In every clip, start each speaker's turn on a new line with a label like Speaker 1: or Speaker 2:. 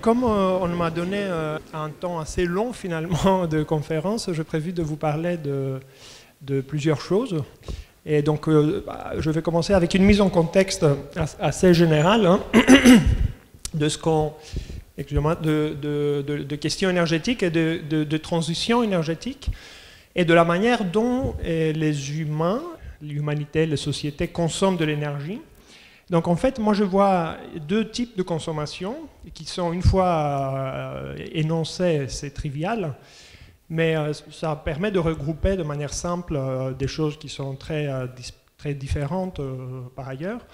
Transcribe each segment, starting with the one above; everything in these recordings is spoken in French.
Speaker 1: comme on m'a donné un temps assez long finalement de conférence, j'ai prévu de vous parler de plusieurs choses. Et donc je vais commencer avec une mise en contexte assez générale hein, de ce qu'on... Excusez-moi, de questions énergétiques et de transition énergétique et de la manière dont les humains, l'humanité, les sociétés consomment de l'énergie. Donc en fait, moi je vois deux types de consommation qui sont une fois énoncés, c'est trivial, mais ça permet de regrouper de manière simple des choses qui sont très différentes par ailleurs.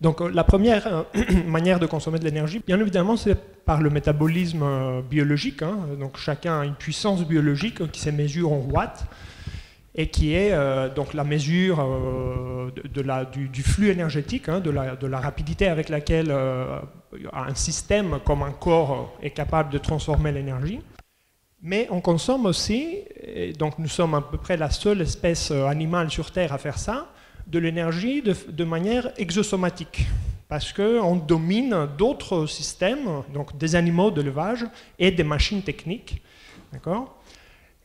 Speaker 1: Donc la première manière de consommer de l'énergie, bien évidemment, c'est par le métabolisme biologique. Hein. Donc chacun a une puissance biologique qui se mesure en watts et qui est donc la mesure du flux énergétique, hein, de la rapidité avec laquelle un système comme un corps est capable de transformer l'énergie. Mais on consomme aussi, et donc nous sommes à peu près la seule espèce animale sur Terre à faire ça, de l'énergie de manière exosomatique, parce qu'on domine d'autres systèmes, donc des animaux d'élevage et des machines techniques. D'accord ?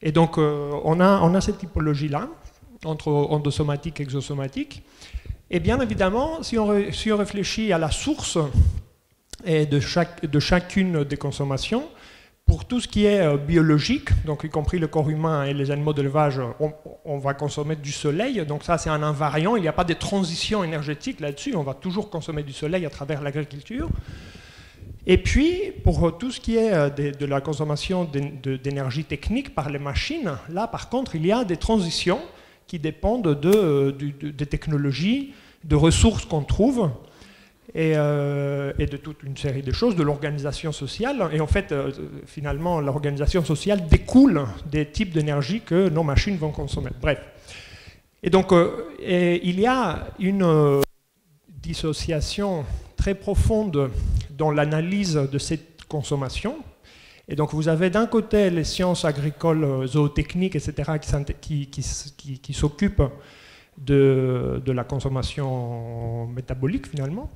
Speaker 1: Et donc on a cette typologie-là, entre endosomatique et exosomatique. Et bien évidemment, si on réfléchit à la source et de chacune des consommations, pour tout ce qui est biologique, donc y compris le corps humain et les animaux d'élevage, on va consommer du soleil. Donc ça, c'est un invariant. Il n'y a pas de transition énergétique là-dessus. On va toujours consommer du soleil à travers l'agriculture. Et puis, pour tout ce qui est de la consommation d'énergie technique par les machines, là, par contre, il y a des transitions qui dépendent des technologies, de ressources qu'on trouve, et de toute une série de choses, de l'organisation sociale. Et en fait, finalement, l'organisation sociale découle des types d'énergie que nos machines vont consommer. Bref. Et donc, il y a une dissociation très profonde dans l'analyse de cette consommation. Et donc, vous avez d'un côté les sciences agricoles, zootechniques, etc., qui s'occupent de la consommation métabolique, finalement,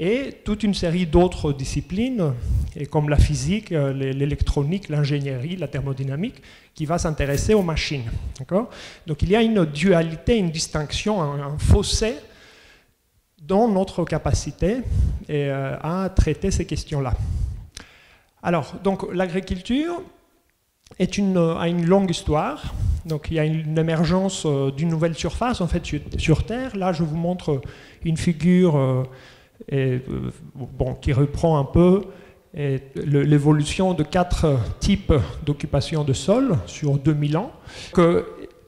Speaker 1: et toute une série d'autres disciplines, et comme la physique, l'électronique, l'ingénierie, la thermodynamique, qui va s'intéresser aux machines. Donc il y a une dualité, une distinction, un fossé dans notre capacité à traiter ces questions-là. Alors, donc l'agriculture a une longue histoire. Donc il y a une émergence d'une nouvelle surface en fait sur Terre. Là, je vous montre une figure qui reprend un peu l'évolution de 4 types d'occupation de sol sur 2000 ans.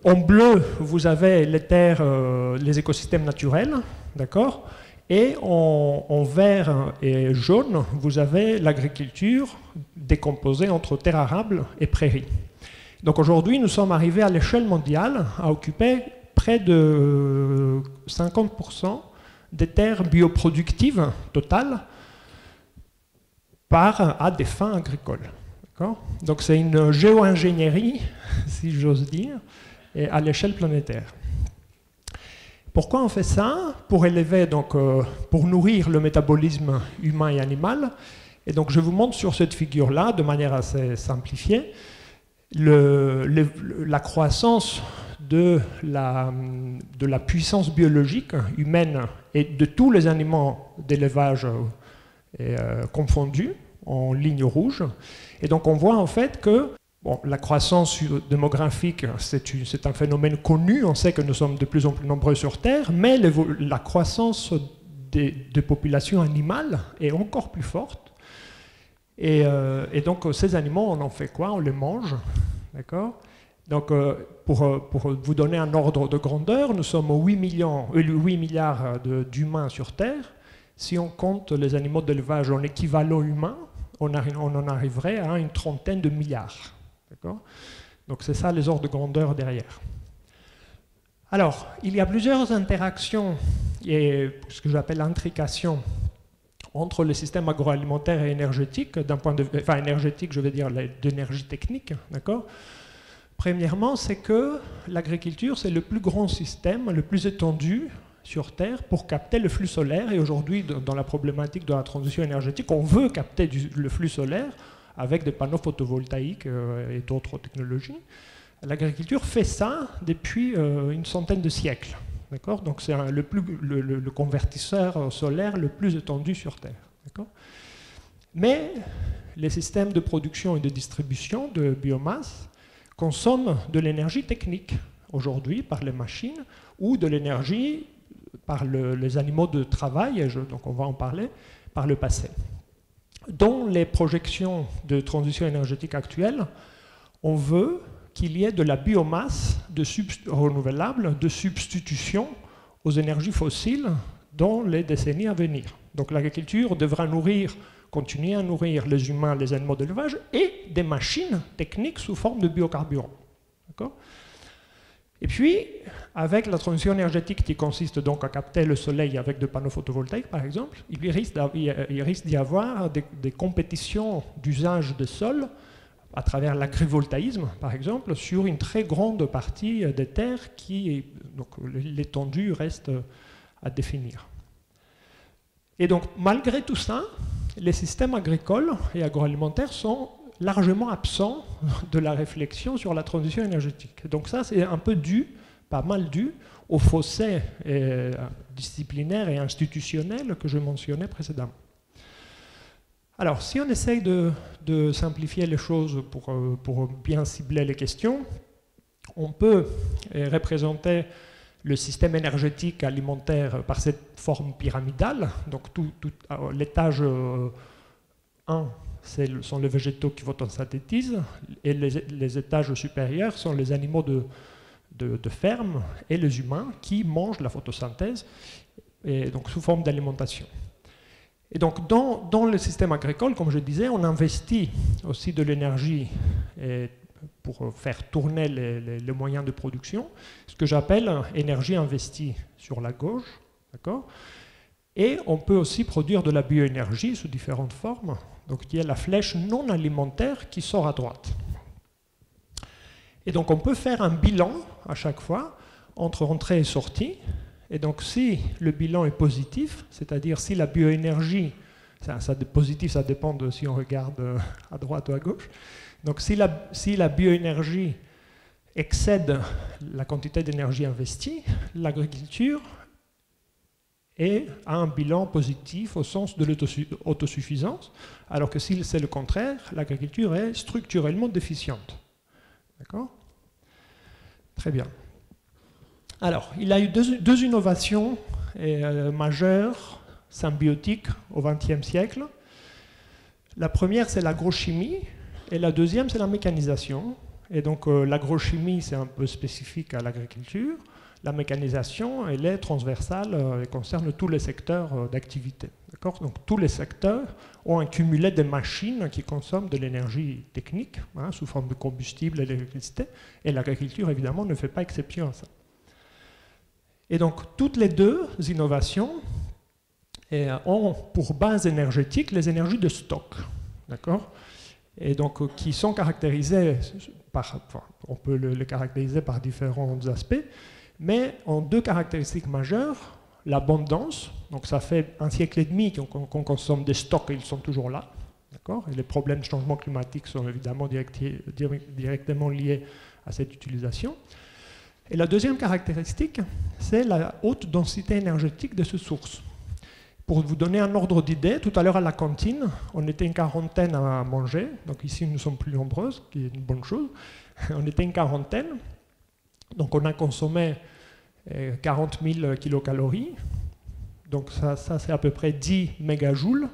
Speaker 1: En bleu, vous avez les terres, les écosystèmes naturels, d'accord ? Et en vert et jaune, vous avez l'agriculture décomposée entre terres arables et prairies. Donc aujourd'hui, nous sommes arrivés à l'échelle mondiale à occuper près de 50% des terres bioproductives totales à des fins agricoles. Donc c'est une géo-ingénierie, si j'ose dire, à l'échelle planétaire. Pourquoi on fait ça? Pour élever, donc, pour nourrir le métabolisme humain et animal. Et donc je vous montre sur cette figure-là, de manière assez simplifiée, la croissance de la puissance biologique humaine et de tous les animaux d'élevage confondus en ligne rouge. Et donc on voit en fait que la croissance démographique, c'est un phénomène connu, on sait que nous sommes de plus en plus nombreux sur Terre, mais la croissance des populations animales est encore plus forte. Et donc ces animaux, on en fait quoi? On les mange, d'accord? Donc pour vous donner un ordre de grandeur, nous sommes 8 milliards d'humains sur Terre. Si on compte les animaux d'élevage en équivalent humain, on en arriverait à une trentaine de milliards. Donc c'est ça les ordres de grandeur derrière. Alors, il y a plusieurs interactions, et ce que j'appelle l'intrication, entre les systèmes agroalimentaires et énergétiques, d'un point de vue, enfin énergétique, je veux dire d'énergie technique, d'accord. Premièrement, c'est que l'agriculture, c'est le plus grand système, le plus étendu sur Terre pour capter le flux solaire. Et aujourd'hui, dans la problématique de la transition énergétique, on veut capter le flux solaire avec des panneaux photovoltaïques et d'autres technologies. L'agriculture fait ça depuis une centaine de siècles. Donc c'est le convertisseur solaire le plus étendu sur Terre. Mais les systèmes de production et de distribution de biomasse consomment de l'énergie technique aujourd'hui par les machines ou de l'énergie par les animaux de travail, donc on va en parler, par le passé. Dans les projections de transition énergétique actuelles, on veut qu'il y ait de la biomasse renouvelable de substitution aux énergies fossiles dans les décennies à venir. Donc l'agriculture devra continuer à nourrir les humains, les animaux d'élevage et des machines techniques sous forme de biocarburants. Et puis, avec la transition énergétique qui consiste donc à capter le soleil avec des panneaux photovoltaïques, par exemple, il risque d'y avoir des compétitions d'usage des sols à travers l'agrivoltaïsme, par exemple, sur une très grande partie des terres donc l'étendue reste à définir. Et donc, malgré tout ça, les systèmes agricoles et agroalimentaires sont largement absents de la réflexion sur la transition énergétique. Donc ça, c'est un peu pas mal dû, au fossé disciplinaire et institutionnel que je mentionnais précédemment. Alors, si on essaye de simplifier les choses pour bien cibler les questions, on peut représenter le système énergétique alimentaire par cette forme pyramidale. Donc, l'étage 1, sont les végétaux qui photosynthétisent, et les étages supérieurs sont les animaux de ferme et les humains qui mangent la photosynthèse, et donc sous forme d'alimentation. Et donc, dans le système agricole, comme je disais, on investit aussi de l'énergie pour faire tourner les moyens de production, ce que j'appelle énergie investie sur la gauche, d'accord ? Et on peut aussi produire de la bioénergie sous différentes formes. Donc, il y a la flèche non alimentaire qui sort à droite. Et donc, on peut faire un bilan à chaque fois entre entrée et sortie. Et donc, si le bilan est positif, c'est-à-dire si la bioénergie, positif, ça dépend de si on regarde à droite ou à gauche. Donc, si la bioénergie excède la quantité d'énergie investie, l'agriculture a un bilan positif au sens de l'autosuffisance, alors que si c'est le contraire, l'agriculture est structurellement déficiente. D'accord ? Très bien. Alors, il y a eu deux innovations majeures, symbiotiques, au XXe siècle. La première, c'est l'agrochimie, et la deuxième, c'est la mécanisation. Et donc, l'agrochimie, c'est un peu spécifique à l'agriculture. La mécanisation, elle est transversale et concerne tous les secteurs d'activité. Donc, tous les secteurs ont accumulé des machines qui consomment de l'énergie technique, sous forme de combustible et d'électricité, et l'agriculture, évidemment, ne fait pas exception à ça. Et donc, toutes les deux innovations ont pour base énergétique les énergies de stock, d'accord ? Et donc, qui sont caractérisées on peut les caractériser par différents aspects, mais en deux caractéristiques majeures. L'abondance, donc ça fait un siècle et demi qu'on consomme des stocks et ils sont toujours là, d'accord ? Et les problèmes de changement climatique sont évidemment directement liés à cette utilisation. Et la deuxième caractéristique, c'est la haute densité énergétique de ces sources. Pour vous donner un ordre d'idée, tout à l'heure à la cantine, on était une quarantaine à manger, donc ici nous sommes plus nombreuses, ce qui est une bonne chose. On était une quarantaine, donc on a consommé 40 000 kilocalories, donc ça c'est à peu près 10 mégajoules,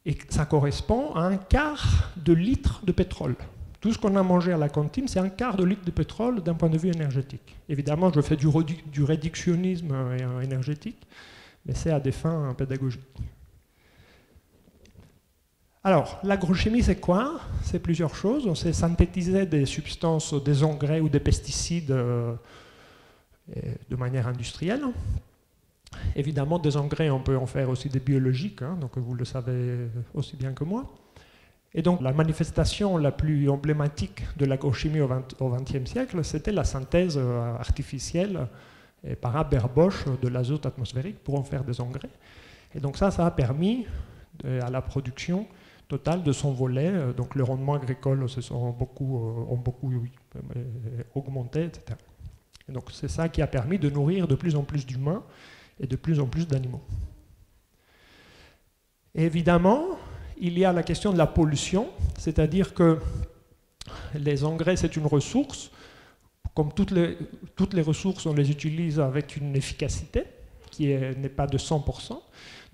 Speaker 1: et ça correspond à un quart de litre de pétrole. Tout ce qu'on a mangé à la cantine, c'est un quart de litre de pétrole d'un point de vue énergétique. Évidemment, je fais du réductionnisme énergétique, mais c'est à des fins pédagogiques. Alors, l'agrochimie, c'est quoi? C'est plusieurs choses. On sait synthétiser des substances, des engrais ou des pesticides de manière industrielle. Évidemment, des engrais, on peut en faire aussi des biologiques, donc vous le savez aussi bien que moi. Et donc, la manifestation la plus emblématique de l'agrochimie au XXe siècle, c'était la synthèse artificielle et par aberboche de l'azote atmosphérique pour en faire des engrais. Et donc ça a permis à la production totale de s'envoler, donc les rendements agricoles ont beaucoup augmenté, etc. Et donc c'est ça qui a permis de nourrir de plus en plus d'humains et de plus en plus d'animaux. Évidemment, il y a la question de la pollution, c'est-à-dire que les engrais, c'est une ressource. Comme toutes les ressources, on les utilise avec une efficacité qui n'est pas de 100%.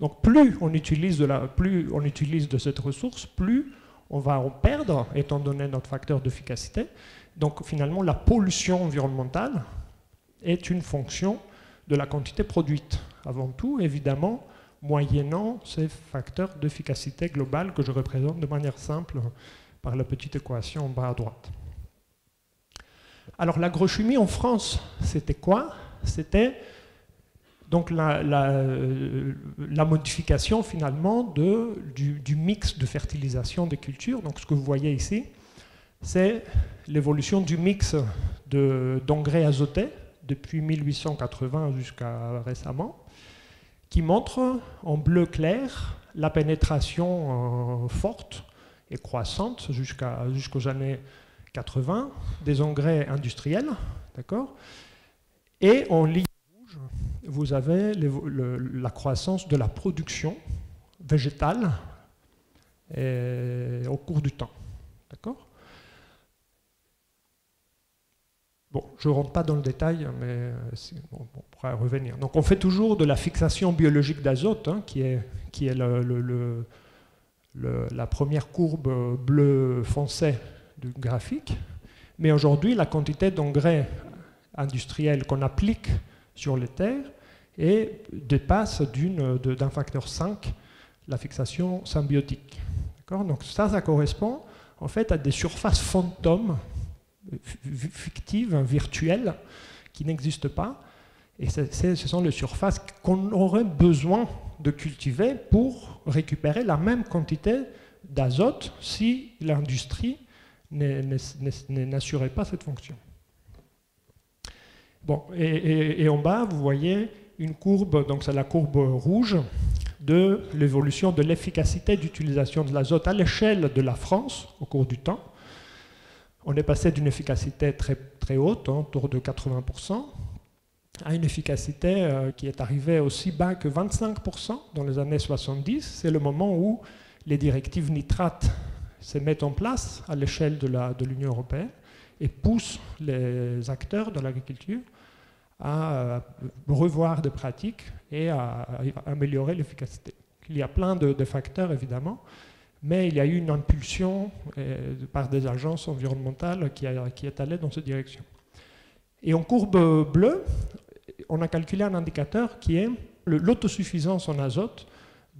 Speaker 1: Donc plus on utilise de cette ressource, plus on va en perdre, étant donné notre facteur d'efficacité. Donc finalement, la pollution environnementale est une fonction de la quantité produite. Avant tout, évidemment, moyennant ces facteurs d'efficacité globale que je représente de manière simple par la petite équation en bas à droite. Alors l'agrochimie en France, c'était quoi? C'était donc la modification finalement du mix de fertilisation des cultures. Donc ce que vous voyez ici, c'est l'évolution du mix d'engrais azotés depuis 1880 jusqu'à récemment, qui montre en bleu clair la pénétration forte et croissante jusqu'aux années 80 des engrais industriels, d'accord? Et en ligne rouge, vous avez la croissance de la production végétale au cours du temps, d'accord? Bon, je ne rentre pas dans le détail, mais on pourra revenir. Donc on fait toujours de la fixation biologique d'azote, hein, qui est la première courbe bleu foncé du graphique. Mais aujourd'hui, la quantité d'engrais industriels qu'on applique sur les terres dépasse d'un facteur 5 la fixation symbiotique. Donc ça correspond en fait à des surfaces fantômes fictives, virtuelles, qui n'existent pas. Et ce sont les surfaces qu'on aurait besoin de cultiver pour récupérer la même quantité d'azote si l'industrie n'assurait pas cette fonction. Bon, et en bas, vous voyez une courbe, donc c'est la courbe rouge, de l'évolution de l'efficacité d'utilisation de l'azote à l'échelle de la France au cours du temps. On est passé d'une efficacité très, très haute, autour de 80%, à une efficacité qui est arrivée aussi bas que 25% dans les années 70. C'est le moment où les directives nitrates se mettent en place à l'échelle de l'Union européenne et poussent les acteurs de l'agriculture à revoir des pratiques et à améliorer l'efficacité. Il y a plein de facteurs, évidemment, mais il y a eu une impulsion par des agences environnementales qui est allée dans cette direction. Et en courbe bleue, on a calculé un indicateur qui est l'autosuffisance en azote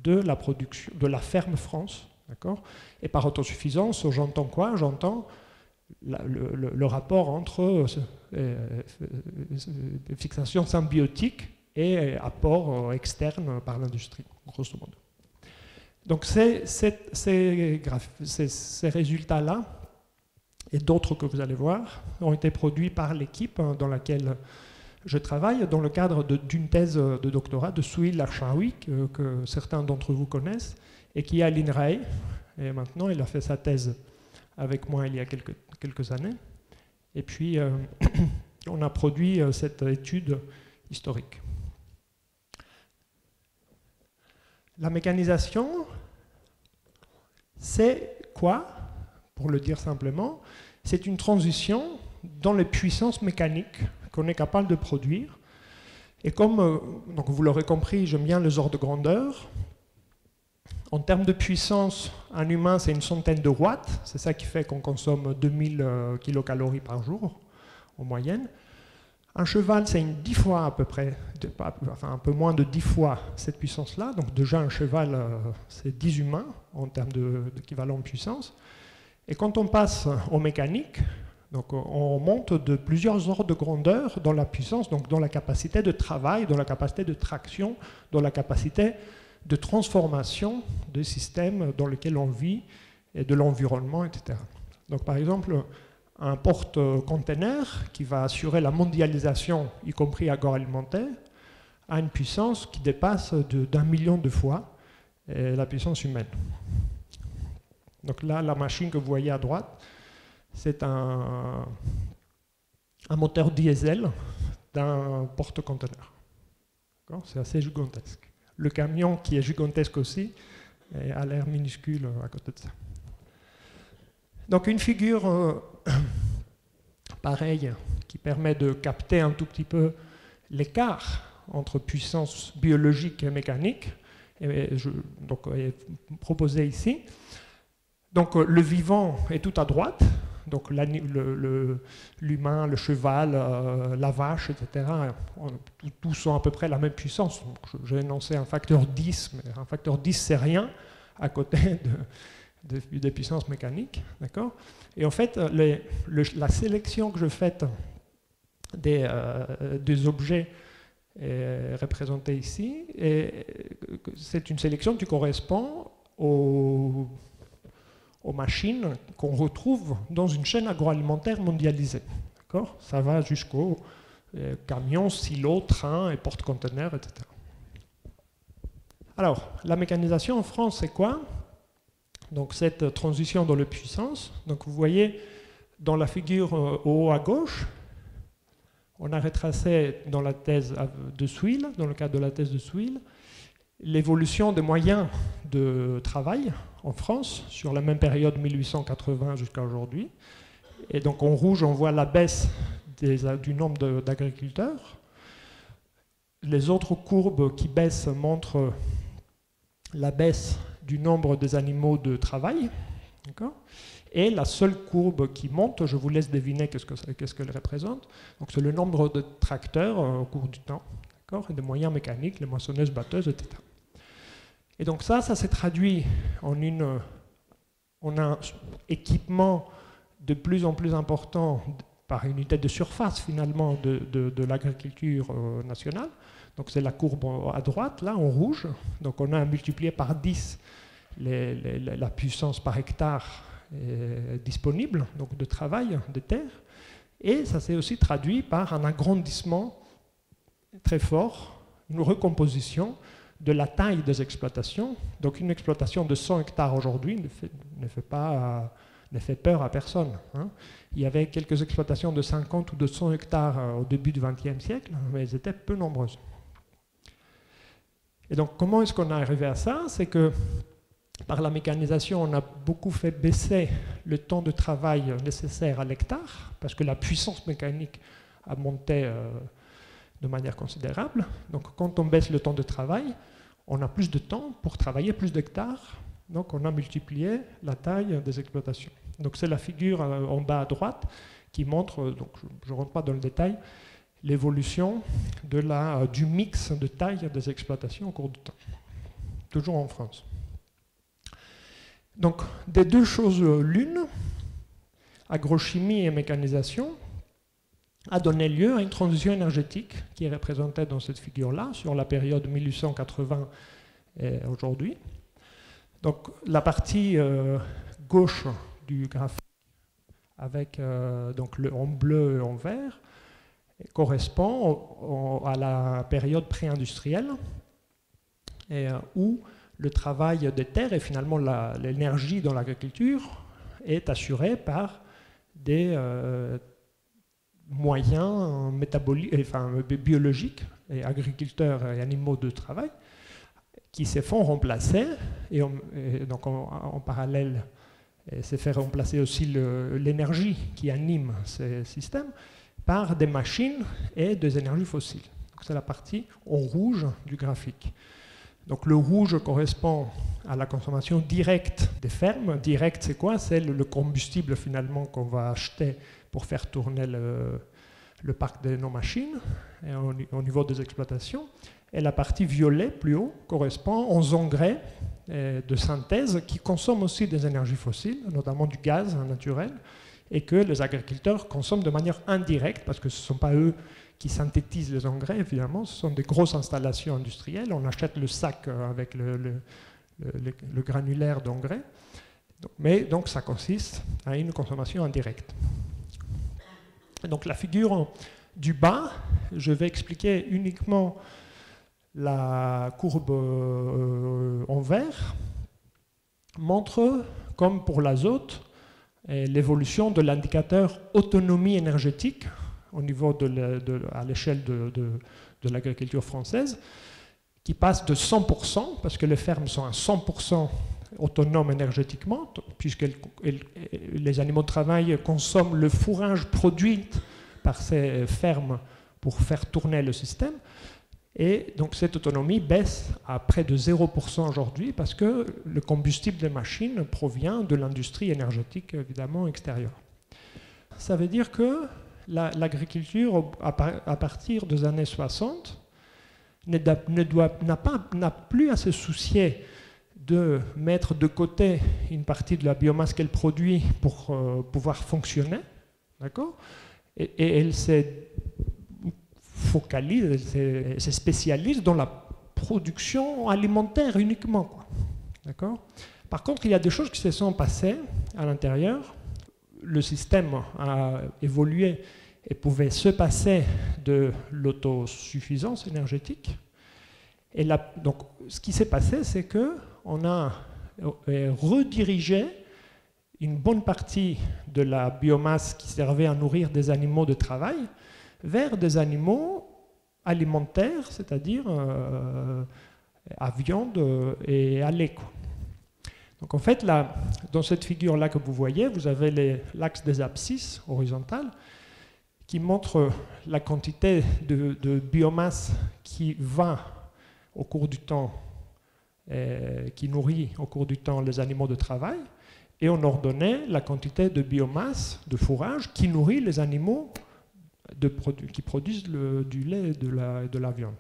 Speaker 1: de la production, de la ferme France. Et par autosuffisance, j'entends quoi? J'entends le rapport entre fixation symbiotique et apport externe par l'industrie, grosso modo. Donc ces résultats-là, et d'autres que vous allez voir, ont été produits par l'équipe dans laquelle je travaille, dans le cadre d'une thèse de doctorat de Souheil Larshawi, que certains d'entre vous connaissent, et qui est à l'INRAE. Et maintenant, il a fait sa thèse avec moi il y a quelques années. Et puis, on a produit cette étude historique. La mécanisation, c'est quoi? Pour le dire simplement, c'est une transition dans les puissances mécaniques qu'on est capable de produire. Et comme donc vous l'aurez compris, j'aime bien les ordres de grandeur. En termes de puissance, un humain, c'est une centaine de watts. C'est ça qui fait qu'on consomme 2000 kilocalories par jour, en moyenne. Un cheval, c'est 10 fois à peu près, enfin un peu moins de 10 fois cette puissance-là. Donc déjà, un cheval, c'est 10 humains en termes d'équivalent de puissance. Et quand on passe en mécanique, donc on monte de plusieurs ordres de grandeur dans la puissance, donc dans la capacité de travail, dans la capacité de traction, dans la capacité de transformation des systèmes dans lesquels on vit et de l'environnement, etc. Donc par exemple, un porte-container qui va assurer la mondialisation, y compris agroalimentaire, à une puissance qui dépasse d'1 million de fois la puissance humaine. Donc là, la machine que vous voyez à droite, c'est un moteur diesel d'un porte-conteneur. C'est assez gigantesque. Le camion, qui est gigantesque aussi, a l'air minuscule à côté de ça. Donc une figure pareille, qui permet de capter un tout petit peu l'écart entre puissance biologique et mécanique, est proposée ici. Donc le vivant est tout à droite, donc l'humain, le cheval, la vache, etc., tous sont à peu près la même puissance. J'ai énoncé un facteur 10, mais un facteur 10 c'est rien à côté des puissances mécaniques. D'accord ? Et en fait, la sélection que je fais des objets représentés ici, c'est une sélection qui correspond aux machines qu'on retrouve dans une chaîne agroalimentaire mondialisée. Ça va jusqu'aux camions, silos, trains et porte-conteneurs, etc. Alors, la mécanisation en France, c'est quoi? Donc, cette transition dans la puissance. Donc, vous voyez dans la figure au haut à gauche, on a retracé dans la thèse de Souil, dans le cadre de la thèse de Souil, l'évolution des moyens de travail en France sur la même période 1880 jusqu'à aujourd'hui. Et donc en rouge, on voit la baisse du nombre d'agriculteurs. Les autres courbes qui baissent montrent la baisse du nombre des animaux de travail. Et la seule courbe qui monte, je vous laisse deviner qu'est-ce qu'elle représente. Donc c'est le nombre de tracteurs au cours du temps, et des moyens mécaniques, les moissonneuses, batteuses, etc. Et donc ça s'est traduit en un équipement de plus en plus important par unité de surface finalement de l'agriculture nationale. Donc c'est la courbe à droite, là, en rouge. Donc on a multiplié par 10 la puissance par hectare disponible, donc de travail, de terre. Et ça s'est aussi traduit par un agrandissement très fort, une recomposition de la taille des exploitations. Donc une exploitation de 100 hectares aujourd'hui ne fait peur à personne. Il y avait quelques exploitations de 50 ou de 100 hectares au début du XXe siècle, mais elles étaient peu nombreuses. Et donc comment est-ce qu'on est arrivé à ça? C'est que par la mécanisation, on a beaucoup fait baisser le temps de travail nécessaire à l'hectare, parce que la puissance mécanique a monté de manière considérable. Donc quand on baisse le temps de travail, on a plus de temps pour travailler plus d'hectares. Donc on a multiplié la taille des exploitations. Donc c'est la figure en bas à droite qui montre, donc je ne rentre pas dans le détail, l'évolution du mix de taille des exploitations au cours du temps. Toujours en France. Donc des deux choses l'une, agrochimie et mécanisation, a donné lieu à une transition énergétique qui est représentée dans cette figure-là, sur la période 1880 et aujourd'hui. Donc la partie gauche du graphique, avec en bleu et en vert, correspond à la période pré-industrielle, où le travail des terres et finalement l'énergie dans l'agriculture est assurée par des moyens biologiques, et agriculteurs et animaux de travail, qui se font remplacer, et donc en parallèle, s'est fait remplacer aussi l'énergie qui anime ces systèmes par des machines et des énergies fossiles. C'est la partie en rouge du graphique. Donc le rouge correspond à la consommation directe des fermes. Direct, c'est quoi? C'est le combustible finalement qu'on va acheter pour faire tourner le parc de nos machines et au niveau des exploitations. Et la partie violet, plus haut, correspond aux engrais de synthèse qui consomment aussi des énergies fossiles, notamment du gaz naturel, et que les agriculteurs consomment de manière indirecte, parce que ce ne sont pas eux qui synthétisent les engrais, évidemment, ce sont des grosses installations industrielles. On achète le sac avec le granulaire d'engrais, mais donc ça consiste à une consommation indirecte. Donc la figure du bas, je vais expliquer uniquement la courbe en vert, montre, comme pour l'azote, l'évolution de l'indicateur autonomie énergétique au niveau à l'échelle de l'agriculture française, qui passe de 100%, parce que les fermes sont à 100% autonomes énergétiquement, puisque les animaux de travail consomment le fourrage produit par ces fermes pour faire tourner le système. Et donc cette autonomie baisse à près de 0% aujourd'hui, parce que le combustible des machines provient de l'industrie énergétique, évidemment, extérieure. Ça veut dire que l'agriculture, à partir des années 60, n'a plus à se soucier de mettre de côté une partie de la biomasse qu'elle produit pour pouvoir fonctionner, d'accord ? Et elle s'est focalise, elle se spécialise dans la production alimentaire uniquement, quoi. D'accord ? Par contre, il y a des choses qui se sont passées à l'intérieur. Le système a évolué et pouvait se passer de l'autosuffisance énergétique. Et là, donc, ce qui s'est passé, c'est qu'on a redirigé une bonne partie de la biomasse qui servait à nourrir des animaux de travail vers des animaux alimentaires, c'est-à-dire à viande et à lait, quoi. Donc en fait, là, dans cette figure-là que vous voyez, vous avez l'axe des abscisses horizontales qui montre la quantité de biomasse qui va au cours du temps, qui nourrit au cours du temps les animaux de travail, et on ordonnait la quantité de biomasse, de fourrage, qui nourrit les animaux qui produisent du lait et de la viande.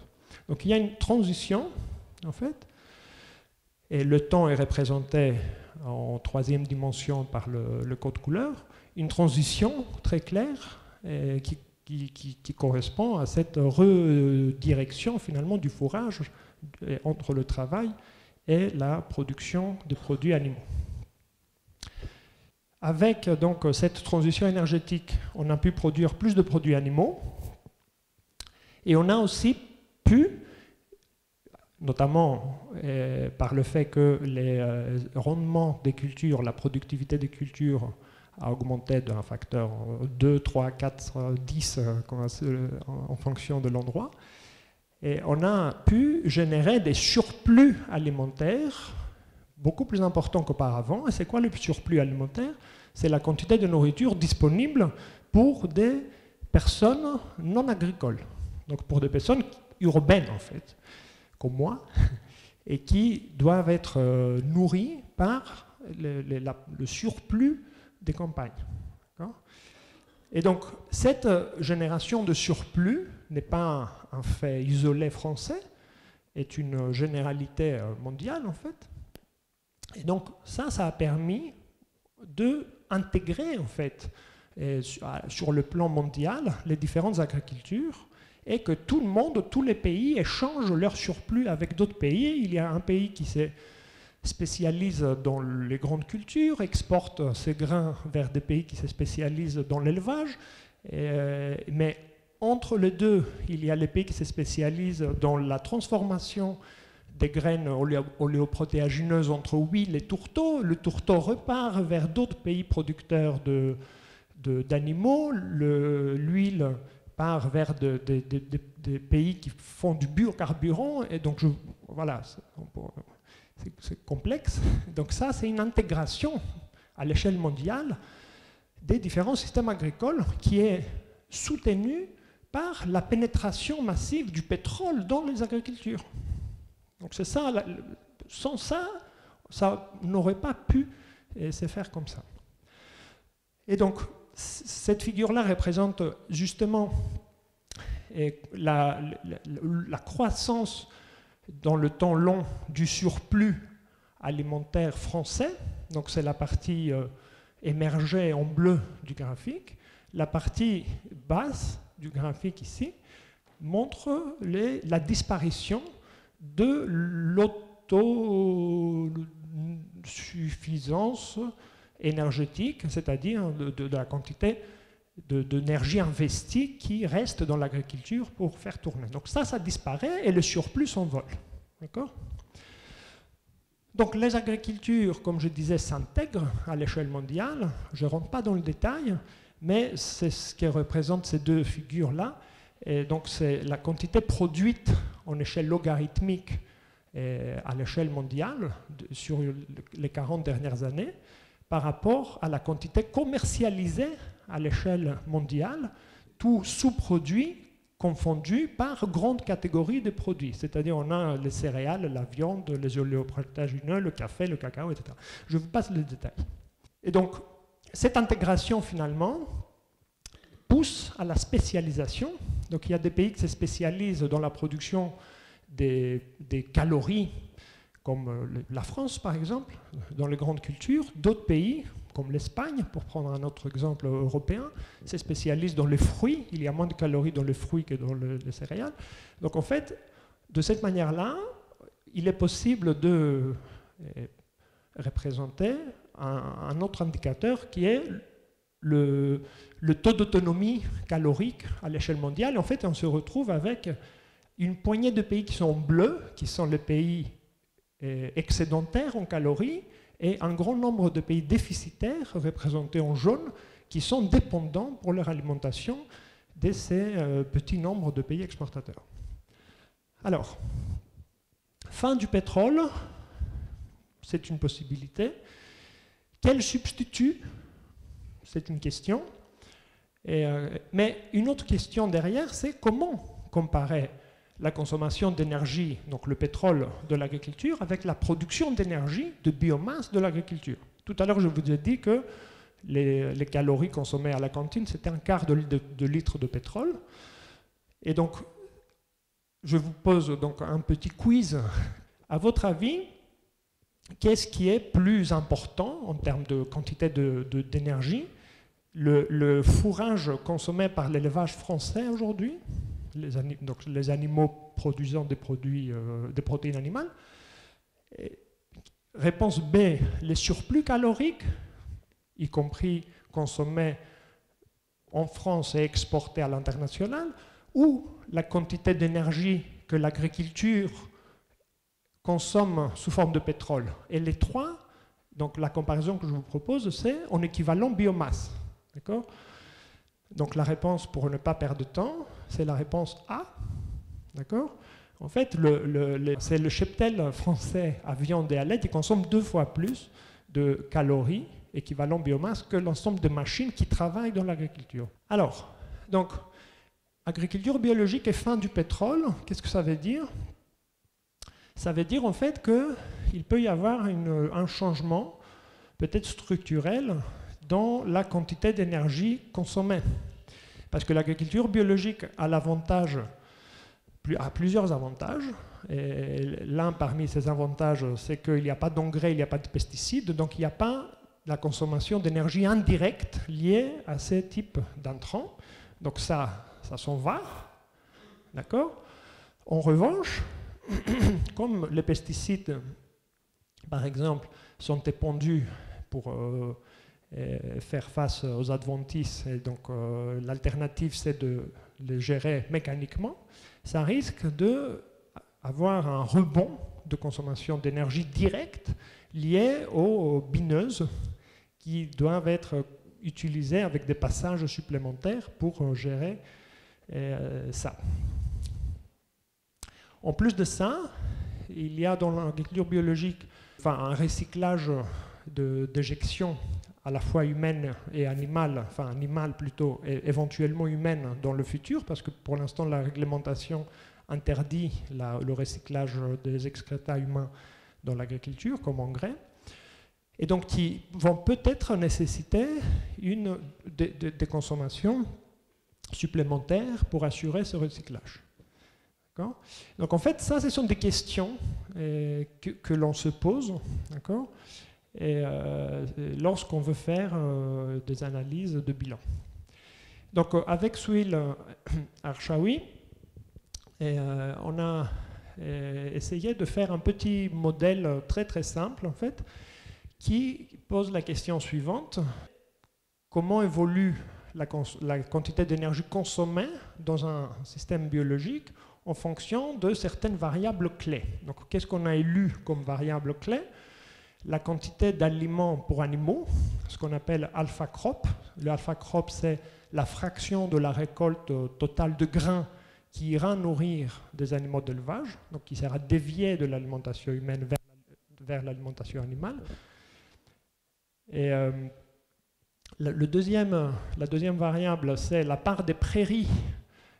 Speaker 1: Donc il y a une transition, en fait, et le temps est représenté en troisième dimension par le code couleur, une transition très claire qui correspond à cette redirection finalement du fourrage entre le travail et la production de produits animaux. Avec donc cette transition énergétique, on a pu produire plus de produits animaux et on a aussi pu, notamment par le fait que les rendements des cultures, la productivité des cultures a augmenté d'un facteur 2, 3, 4, 10 en fonction de l'endroit, et on a pu générer des surplus alimentaires beaucoup plus importants qu'auparavant. Et c'est quoi le surplus alimentaire ? C'est la quantité de nourriture disponible pour des personnes non agricoles, donc pour des personnes urbaines en fait, comme moi, et qui doivent être nourries par le surplus des campagnes. Et donc, cette génération de surplus n'est pas un fait isolé français, est une généralité mondiale en fait. Et donc, ça a permis d'intégrer en fait, sur le plan mondial, les différentes agricultures, et que tout le monde, tous les pays échangent leur surplus avec d'autres pays. Il y a un pays qui se spécialise dans les grandes cultures, exporte ses grains vers des pays qui se spécialisent dans l'élevage, mais entre les deux, il y a les pays qui se spécialisent dans la transformation des graines oléoprotéagineuses entre huile et tourteau. Le tourteau repart vers d'autres pays producteurs d'animaux, l'huile part vers des pays qui font du biocarburant, et donc voilà, c'est complexe. Donc ça, c'est une intégration à l'échelle mondiale des différents systèmes agricoles qui est soutenue par la pénétration massive du pétrole dans les agricultures. Donc c'est ça, sans ça, ça n'aurait pas pu se faire comme ça. Et donc, cette figure-là représente justement la croissance dans le temps long du surplus alimentaire français. Donc c'est la partie émergée en bleu du graphique. La partie basse du graphique ici montre la disparition de l'autosuffisance énergétique, c'est-à-dire de la quantité d'énergie investie qui reste dans l'agriculture pour faire tourner. Donc ça disparaît et le surplus s'envole. D'accord ? Donc les agricultures, comme je disais, s'intègrent à l'échelle mondiale. Je ne rentre pas dans le détail, mais c'est ce qui représente ces deux figures-là. Et donc c'est la quantité produite en échelle logarithmique à l'échelle mondiale sur les 40 dernières années par rapport à la quantité commercialisée à l'échelle mondiale, tout sous-produit confondu par grande catégorie de produits. C'est-à-dire on a les céréales, la viande, les oléoprotéagineux, le café, le cacao, etc. Je vous passe les détails. Et donc, cette intégration, finalement, pousse à la spécialisation. Donc, il y a des pays qui se spécialisent dans la production des calories, comme la France, par exemple, dans les grandes cultures. D'autres pays, comme l'Espagne, pour prendre un autre exemple européen, se spécialisent dans les fruits. Il y a moins de calories dans les fruits que dans les céréales. Donc, en fait, de cette manière-là, il est possible de représenter un autre indicateur qui est le taux d'autonomie calorique à l'échelle mondiale. En fait, on se retrouve avec une poignée de pays qui sont bleus, qui sont les pays excédentaires en calories, et un grand nombre de pays déficitaires, représentés en jaune, qui sont dépendants pour leur alimentation de ces petits nombres de pays exportateurs. Alors, fin du pétrole, c'est une possibilité. Quel substitut? C'est une question. Mais une autre question derrière, c'est comment comparer la consommation d'énergie, donc le pétrole de l'agriculture, avec la production d'énergie, de biomasse de l'agriculture. Tout à l'heure, je vous ai dit que les calories consommées à la cantine, c'était un quart de litre de pétrole. Et donc, je vous pose donc un petit quiz. À votre avis, qu'est-ce qui est plus important en termes de quantité d'énergie? Le fourrage consommé par l'élevage français aujourd'hui, donc les animaux produisant des protéines animales. Et réponse B, les surplus caloriques, y compris consommés en France et exportés à l'international, ou la quantité d'énergie que l'agriculture consomme sous forme de pétrole. Et les trois, donc la comparaison que je vous propose, c'est en équivalent biomasse. D'accord ? Donc la réponse, pour ne pas perdre de temps, c'est la réponse A. D'accord ? En fait, c'est le cheptel français à viande et à lait qui consomme 2 fois plus de calories équivalent biomasse que l'ensemble de machines qui travaillent dans l'agriculture. Alors, donc, agriculture biologique et fin du pétrole, qu'est-ce que ça veut dire? Ça veut dire en fait qu'il peut y avoir un changement, peut-être structurel, dans la quantité d'énergie consommée. Parce que l'agriculture biologique a plusieurs avantages. L'un parmi ces avantages, c'est qu'il n'y a pas d'engrais, il n'y a pas de pesticides, donc il n'y a pas la consommation d'énergie indirecte liée à ces types d'intrants. Donc ça s'en va. D'accord ? En revanche, comme les pesticides, par exemple, sont épandus pour faire face aux adventices, et donc l'alternative c'est de les gérer mécaniquement, ça risque d'avoir un rebond de consommation d'énergie directe lié aux bineuses qui doivent être utilisées avec des passages supplémentaires pour gérer ça. En plus de ça, il y a dans l'agriculture biologique un recyclage d'éjection à la fois humaine et animale, enfin animale plutôt, et éventuellement humaine dans le futur, parce que pour l'instant la réglementation interdit le recyclage des excréta humains dans l'agriculture comme engrais, et donc qui vont peut-être nécessiter des consommations supplémentaires pour assurer ce recyclage. Donc en fait, ça, ce sont des questions que l'on se pose, d'accord, et lorsqu'on veut faire des analyses de bilan. Donc avec Souheil Arshawi, on a essayé de faire un petit modèle très très simple en fait, qui pose la question suivante: comment évolue la quantité d'énergie consommée dans un système biologique en fonction de certaines variables clés. Donc, qu'est-ce qu'on a élu comme variable clé? La quantité d'aliments pour animaux, ce qu'on appelle alpha-crop. Le alpha-crop, c'est la fraction de la récolte totale de grains qui ira nourrir des animaux d'élevage, donc qui sera dévié de l'alimentation humaine vers l'alimentation animale. Et la deuxième variable, c'est la part des prairies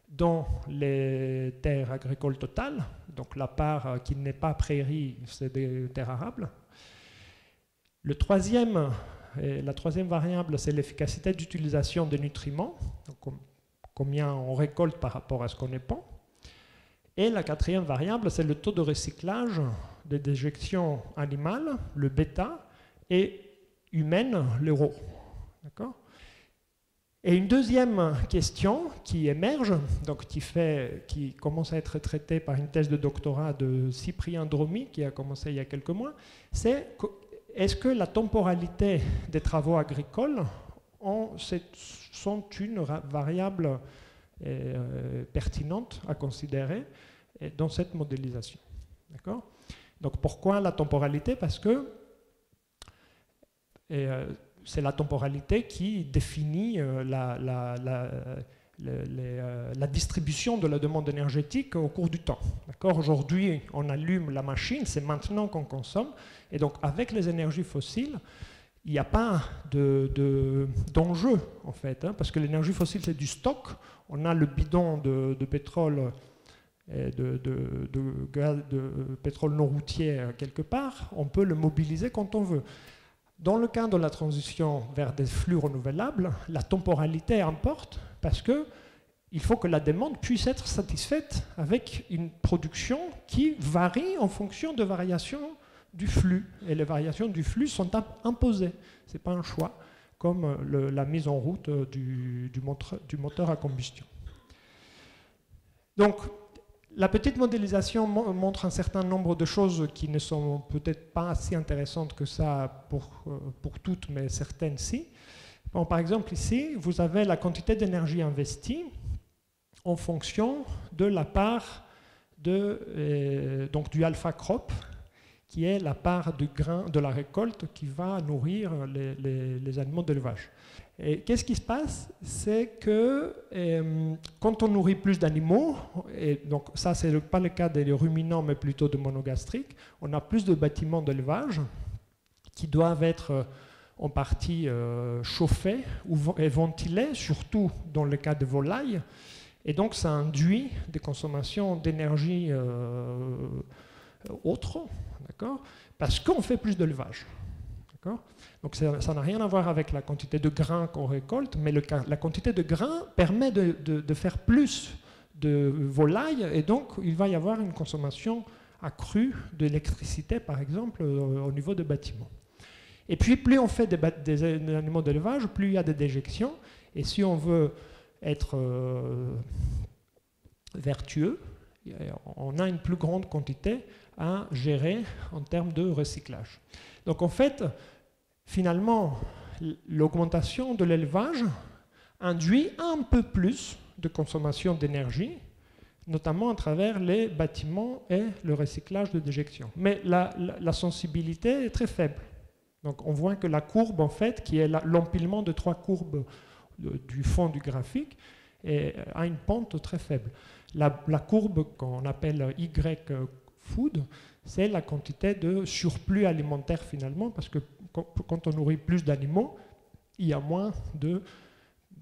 Speaker 1: dans les terres agricoles totales. Donc la part qui n'est pas prairie, c'est des terres arables. La troisième variable, c'est l'efficacité d'utilisation des nutriments, donc combien on récolte par rapport à ce qu'on épand. Et la quatrième variable, c'est le taux de recyclage des déjections animales, le bêta, et humaine, le rho. D'accord ? Et une deuxième question qui émerge, donc qui commence à être traitée par une thèse de doctorat de Cyprien Dromi, qui a commencé il y a quelques mois, c'est est-ce que la temporalité des travaux agricoles sont une variable pertinente à considérer dans cette modélisation. D'accord ? Donc pourquoi la temporalité? Parce que c'est la temporalité qui définit la distribution de la demande énergétique au cours du temps. Aujourd'hui, on allume la machine, c'est maintenant qu'on consomme, et donc avec les énergies fossiles, il n'y a pas d'enjeu, en fait, parce que l'énergie fossile, c'est du stock. On a le bidon de pétrole et de pétrole non routier quelque part, on peut le mobiliser quand on veut. Dans le cas de la transition vers des flux renouvelables, la temporalité importe parce qu'il faut que la demande puisse être satisfaite avec une production qui varie en fonction de variations du flux. Et les variations du flux sont imposées. Ce n'est pas un choix, comme la mise en route du moteur à combustion. Donc, la petite modélisation montre un certain nombre de choses qui ne sont peut-être pas si intéressantes que ça pour toutes, mais certaines si. Bon, par exemple, ici, vous avez la quantité d'énergie investie en fonction de la part donc du alpha-crop, qui est la part du grain de la récolte qui va nourrir les animaux d'élevage. Et qu'est-ce qui se passe? C'est que quand on nourrit plus d'animaux, et donc ça c'est pas le cas des ruminants mais plutôt de monogastriques, on a plus de bâtiments d'élevage qui doivent être en partie chauffés et ventilés, surtout dans le cas des volailles, et donc ça induit des consommations d'énergie autres, d'accord, parce qu'on fait plus d'élevage. Donc ça n'a rien à voir avec la quantité de grains qu'on récolte, mais la quantité de grains permet de faire plus de volailles, et donc il va y avoir une consommation accrue d'électricité, par exemple, au niveau des bâtiments. Et puis plus on fait des animaux d'élevage, plus il y a des déjections, et si on veut être vertueux, on a une plus grande quantité à gérer en termes de recyclage. Donc en fait, finalement, l'augmentation de l'élevage induit un peu plus de consommation d'énergie, notamment à travers les bâtiments et le recyclage de déjection. Mais la sensibilité est très faible. Donc on voit que la courbe, en fait, qui est l'empilement de trois courbes du fond du graphique, a une pente très faible. La courbe qu'on appelle Y-food, c'est la quantité de surplus alimentaire finalement, parce que quand on nourrit plus d'animaux, il y a moins de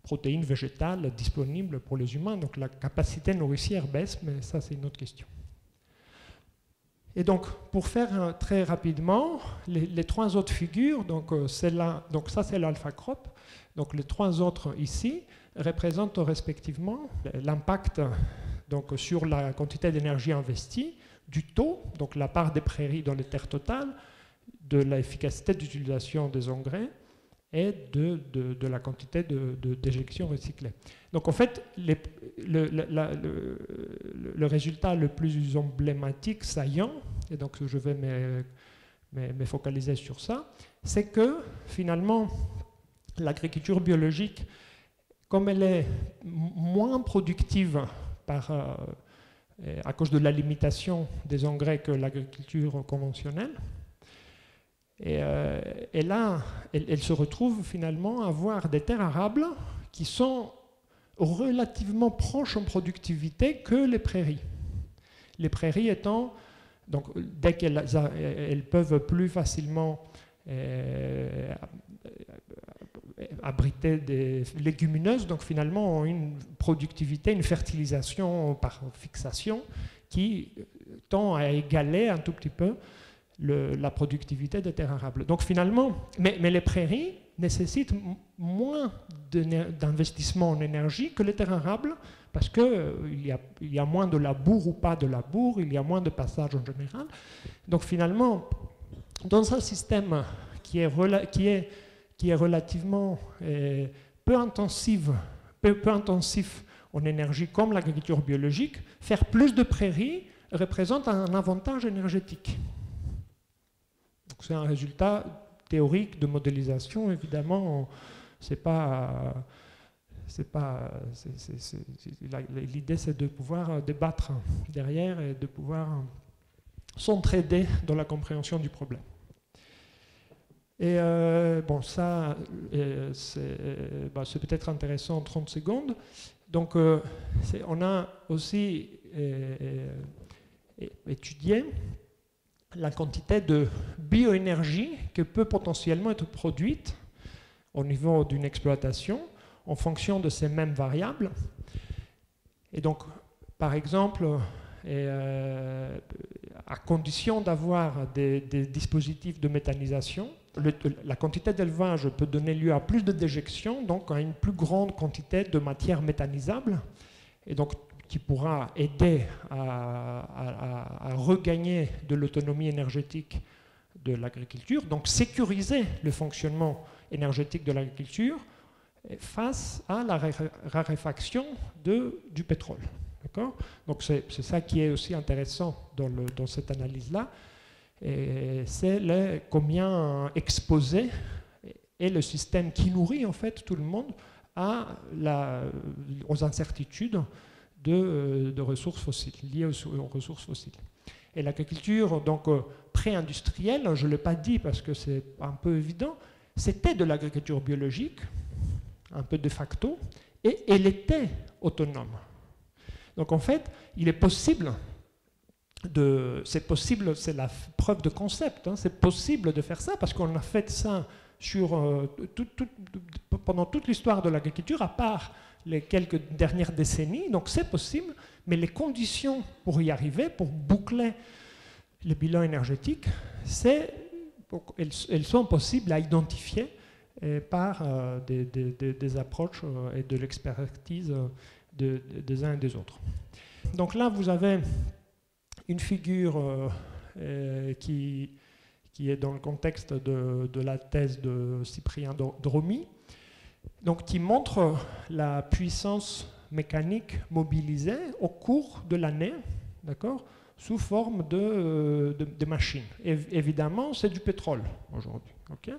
Speaker 1: protéines végétales disponibles pour les humains, donc la capacité nourricière baisse, mais ça c'est une autre question. Et donc, pour faire très rapidement, les trois autres figures, donc ça c'est l'alpha-crop, donc les trois autres ici représentent respectivement l'impact sur la quantité d'énergie investie, du taux, donc la part des prairies dans les terres totales, de l'efficacité d'utilisation des engrais et de la quantité de déjection recyclée. Donc en fait, le résultat le plus emblématique, saillant, et donc je vais me focaliser sur ça, c'est que finalement, l'agriculture biologique comme elle est moins productive à cause de la limitation des engrais que l'agriculture conventionnelle, et là, elle se retrouve finalement à avoir des terres arables qui sont relativement proches en productivité que les prairies. Les prairies étant, donc, dès qu'elles peuvent plus facilement abriter des légumineuses, donc finalement ont une productivité, une fertilisation par fixation qui tend à égaler un tout petit peu la productivité des terres arables. Donc finalement, mais les prairies nécessitent moins d'investissement en énergie que les terres arables parce qu'il y a moins de labour ou pas de labour, il y a moins de passage en général. Donc finalement, dans un système qui est relativement peu intensif en énergie comme l'agriculture biologique, faire plus de prairies représente un avantage énergétique. C'est un résultat théorique de modélisation, évidemment, l'idée c'est de pouvoir débattre derrière et de pouvoir s'entraider dans la compréhension du problème. Et bon, ça, c'est peut-être intéressant en 30 secondes. Donc, on a aussi étudié la quantité de bioénergie qui peut potentiellement être produite au niveau d'une exploitation en fonction de ces mêmes variables. Et donc, par exemple, à condition d'avoir des dispositifs de méthanisation, la quantité d'élevage peut donner lieu à plus de déjection, donc à une plus grande quantité de matière méthanisable, et donc qui pourra aider à regagner de l'autonomie énergétique de l'agriculture, donc sécuriser le fonctionnement énergétique de l'agriculture face à la raréfaction du pétrole. Donc c'est ça qui est aussi intéressant dans cette analyse-là, c'est combien exposé est le système qui nourrit en fait tout le monde aux incertitudes de ressources fossiles, liées aux ressources fossiles. Et l'agriculture donc pré-industrielle, je ne l'ai pas dit parce que c'est un peu évident, c'était de l'agriculture biologique, un peu de facto, et elle était autonome. Donc en fait, il est possible c'est la preuve de concept, hein, c'est possible de faire ça parce qu'on a fait ça pendant toute l'histoire de l'agriculture, à part les quelques dernières décennies, donc c'est possible, mais les conditions pour y arriver, pour boucler le bilan énergétique, elles sont possibles à identifier par des approches et de l'expertise des uns et des autres. Donc là, vous avez une figure qui est dans le contexte de la thèse de Cyprien Dromi, donc qui montre la puissance mécanique mobilisée au cours de l'année, d'accord, sous forme de machines. Et évidemment, c'est du pétrole aujourd'hui. Okay,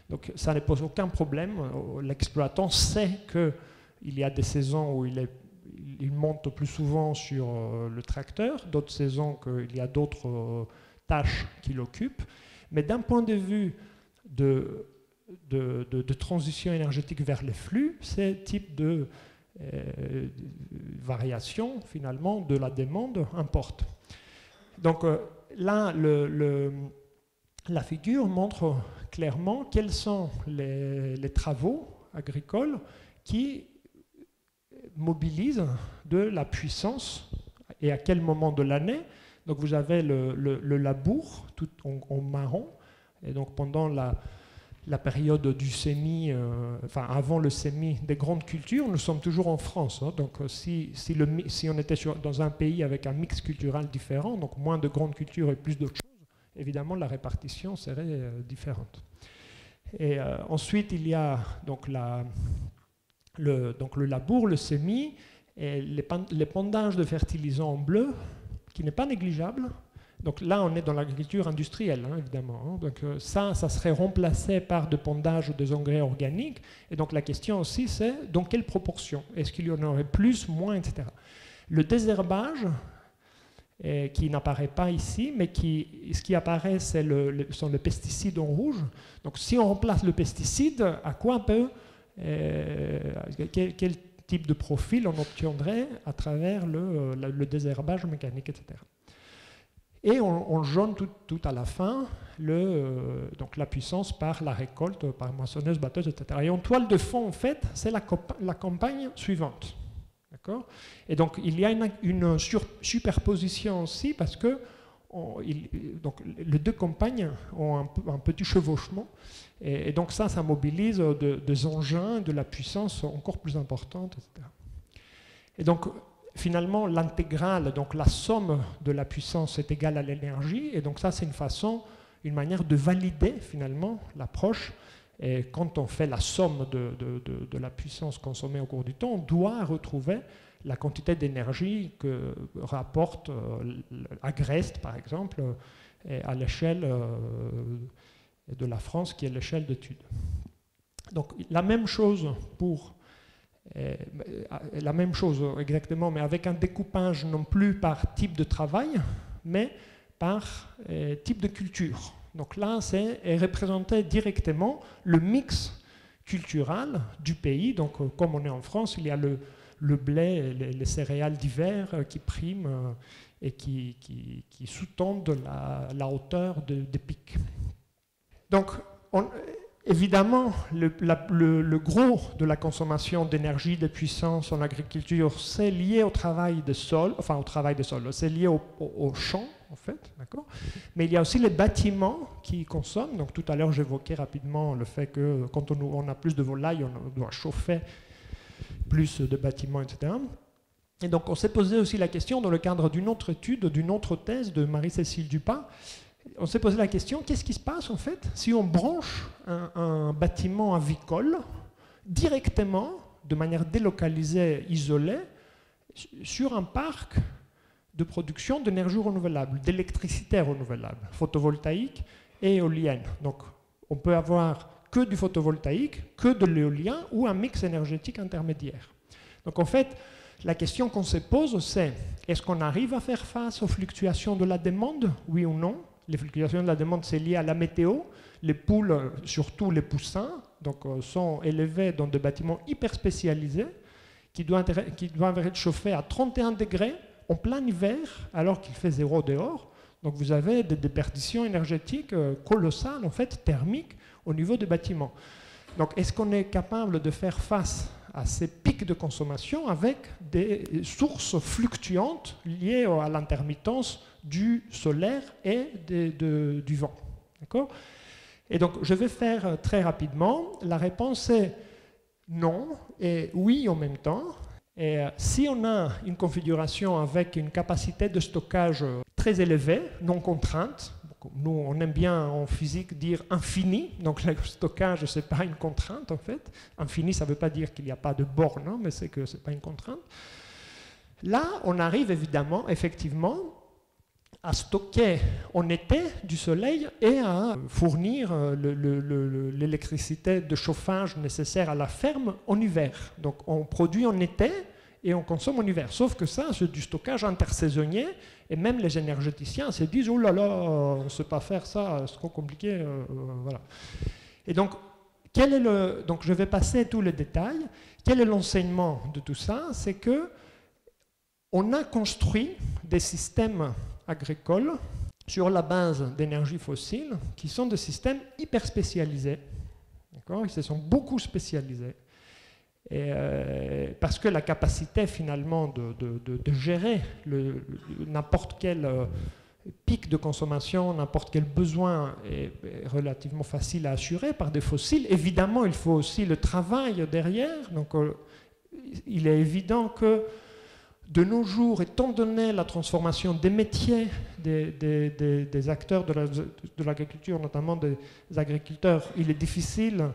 Speaker 1: donc ça ne pose aucun problème. L'exploitant sait qu'il y a des saisons où il monte plus souvent sur le tracteur, d'autres saisons qu'il y a d'autres tâches qui l'occupent. Mais d'un point de vue de transition énergétique vers les flux, ces types de variations, finalement, de la demande importent. Donc là, la figure montre clairement quels sont les travaux agricoles qui mobilisent de la puissance et à quel moment de l'année. Donc vous avez le labour tout en marron, et donc pendant la période du sémi, enfin avant le sémi des grandes cultures, nous sommes toujours en France. Hein, donc si on était dans un pays avec un mix culturel différent, donc moins de grandes cultures et plus d'autres choses, évidemment la répartition serait différente. Et ensuite il y a donc le labour, le sémi, et l'épandage de fertilisants en bleu, qui n'est pas négligeable, Donc là, on est dans l'agriculture industrielle, hein, évidemment. Hein. Donc ça serait remplacé par de pondage des engrais organiques. Et donc la question aussi, c'est dans quelle proportion? Est-ce qu'il y en aurait plus, moins, etc. Le désherbage, qui n'apparaît pas ici, mais ce qui apparaît, sont les pesticides en rouge. Donc si on remplace le pesticide, à quoi quel type de profil on obtiendrait à travers le désherbage mécanique, etc. Et on jaune tout à la fin donc la puissance par la récolte, par moissonneuse, batteuse, etc. Et en toile de fond, en fait, c'est la campagne suivante. D'accord ? Et donc, il y a une superposition aussi parce que donc, les deux campagnes ont un petit chevauchement. Et donc, ça mobilise des engins, de la puissance encore plus importante, etc. Et donc, finalement, l'intégrale, donc la somme de la puissance est égale à l'énergie, et donc ça, c'est une manière de valider, finalement, l'approche. Et quand on fait la somme de la puissance consommée au cours du temps, on doit retrouver la quantité d'énergie que rapporte Agreste, par exemple, à l'échelle de la France, qui est l'échelle d'études. Donc, la même chose exactement, mais avec un découpage non plus par type de travail, mais par type de culture. Donc là, est représenté directement le mix culturel du pays. Donc, comme on est en France, il y a le blé, les céréales d'hiver qui priment et qui sous-tendent la hauteur des pics. Donc, évidemment, le gros de la consommation d'énergie, de puissance en agriculture, c'est lié au travail des sols, c'est lié au champ, en fait, d'accord. Mais il y a aussi les bâtiments qui consomment. Donc, tout à l'heure, j'évoquais rapidement le fait que quand on a plus de volailles, on doit chauffer plus de bâtiments, etc. Et donc, on s'est posé aussi la question dans le cadre d'une autre étude, d'une autre thèse de Marie-Cécile Dupas. On s'est posé la question, qu'est-ce qui se passe en fait si on branche un bâtiment avicole directement, de manière délocalisée, isolée, sur un parc de production d'énergie renouvelable, d'électricité renouvelable, photovoltaïque et éolienne. Donc on peut avoir que du photovoltaïque, que de l'éolien ou un mix énergétique intermédiaire. Donc en fait, la question qu'on se pose, c'est est-ce qu'on arrive à faire face aux fluctuations de la demande, oui ou non? Les fluctuations de la demande, c'est lié à la météo. Les poules, surtout les poussins, donc, sont élevés dans des bâtiments hyper spécialisés qui doivent être chauffés à 31 degrés en plein hiver, alors qu'il fait 0 dehors. Donc vous avez des déperditions énergétiques colossales, en fait, thermiques, au niveau des bâtiments. Donc est-ce qu'on est capable de faire face à ces pics de consommation avec des sources fluctuantes liées à l'intermittence du solaire et du vent. D'accord ? Et donc, je vais faire très rapidement. La réponse est non et oui en même temps. Et si on a une configuration avec une capacité de stockage très élevée, non contrainte, nous on aime bien en physique dire infini, donc le stockage ce n'est pas une contrainte en fait. Infini ça ne veut pas dire qu'il n'y a pas de borne, hein, mais c'est que ce n'est pas une contrainte. Là on arrive évidemment, effectivement, à stocker en été du soleil et à fournir l'électricité de chauffage nécessaire à la ferme en hiver. Donc on produit en été et on consomme en hiver. Sauf que ça, c'est du stockage intersaisonnier et même les énergéticiens se disent « Oh là là, on ne sait pas faire ça, c'est trop compliqué. » Voilà. Et donc, donc, je vais passer tous les détails. Quel est l'enseignement de tout ça? C'est que on a construit des systèmes agricoles sur la base d'énergie fossile qui sont des systèmes hyper spécialisés. Ils se sont beaucoup spécialisés. Et parce que la capacité finalement de gérer n'importe quel pic de consommation, n'importe quel besoin est relativement facile à assurer par des fossiles. Évidemment, il faut aussi le travail derrière. Donc, il est évident que de nos jours, étant donné la transformation des métiers des acteurs de l'agriculture, notamment des agriculteurs, il est difficile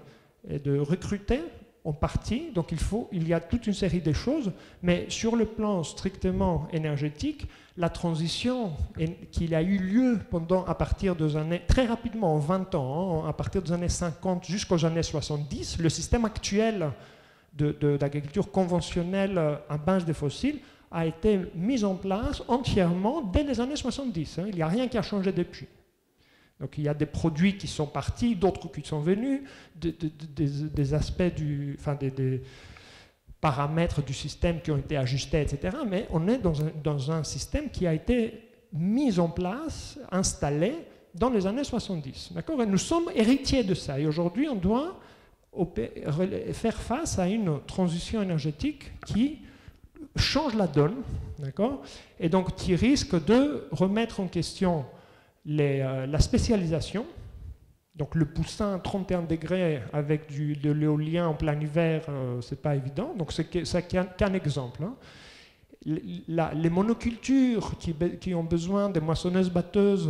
Speaker 1: de recruter en partie, donc il y a toute une série de choses, mais sur le plan strictement énergétique, la transition qui a eu lieu à partir des années, très rapidement, en 20 ans, à partir des années 50 jusqu'aux années 70, le système actuel d'agriculture conventionnelle à base de fossiles a été mis en place entièrement dès les années 70. Il n'y a rien qui a changé depuis. Donc il y a des produits qui sont partis, d'autres qui sont venus, des aspects des paramètres du système qui ont été ajustés, etc. Mais on est dans un système qui a été mis en place, installé dans les années 70. D'accord ? Et nous sommes héritiers de ça. Et aujourd'hui, on doit faire face à une transition énergétique qui change la donne, d'accord ? Et donc qui risque de remettre en question la spécialisation. Donc le poussin à 31 degrés avec de l'éolien en plein hiver, c'est pas évident. Donc c'est qu'un exemple. Hein. Les monocultures qui ont besoin des moissonneuses-batteuses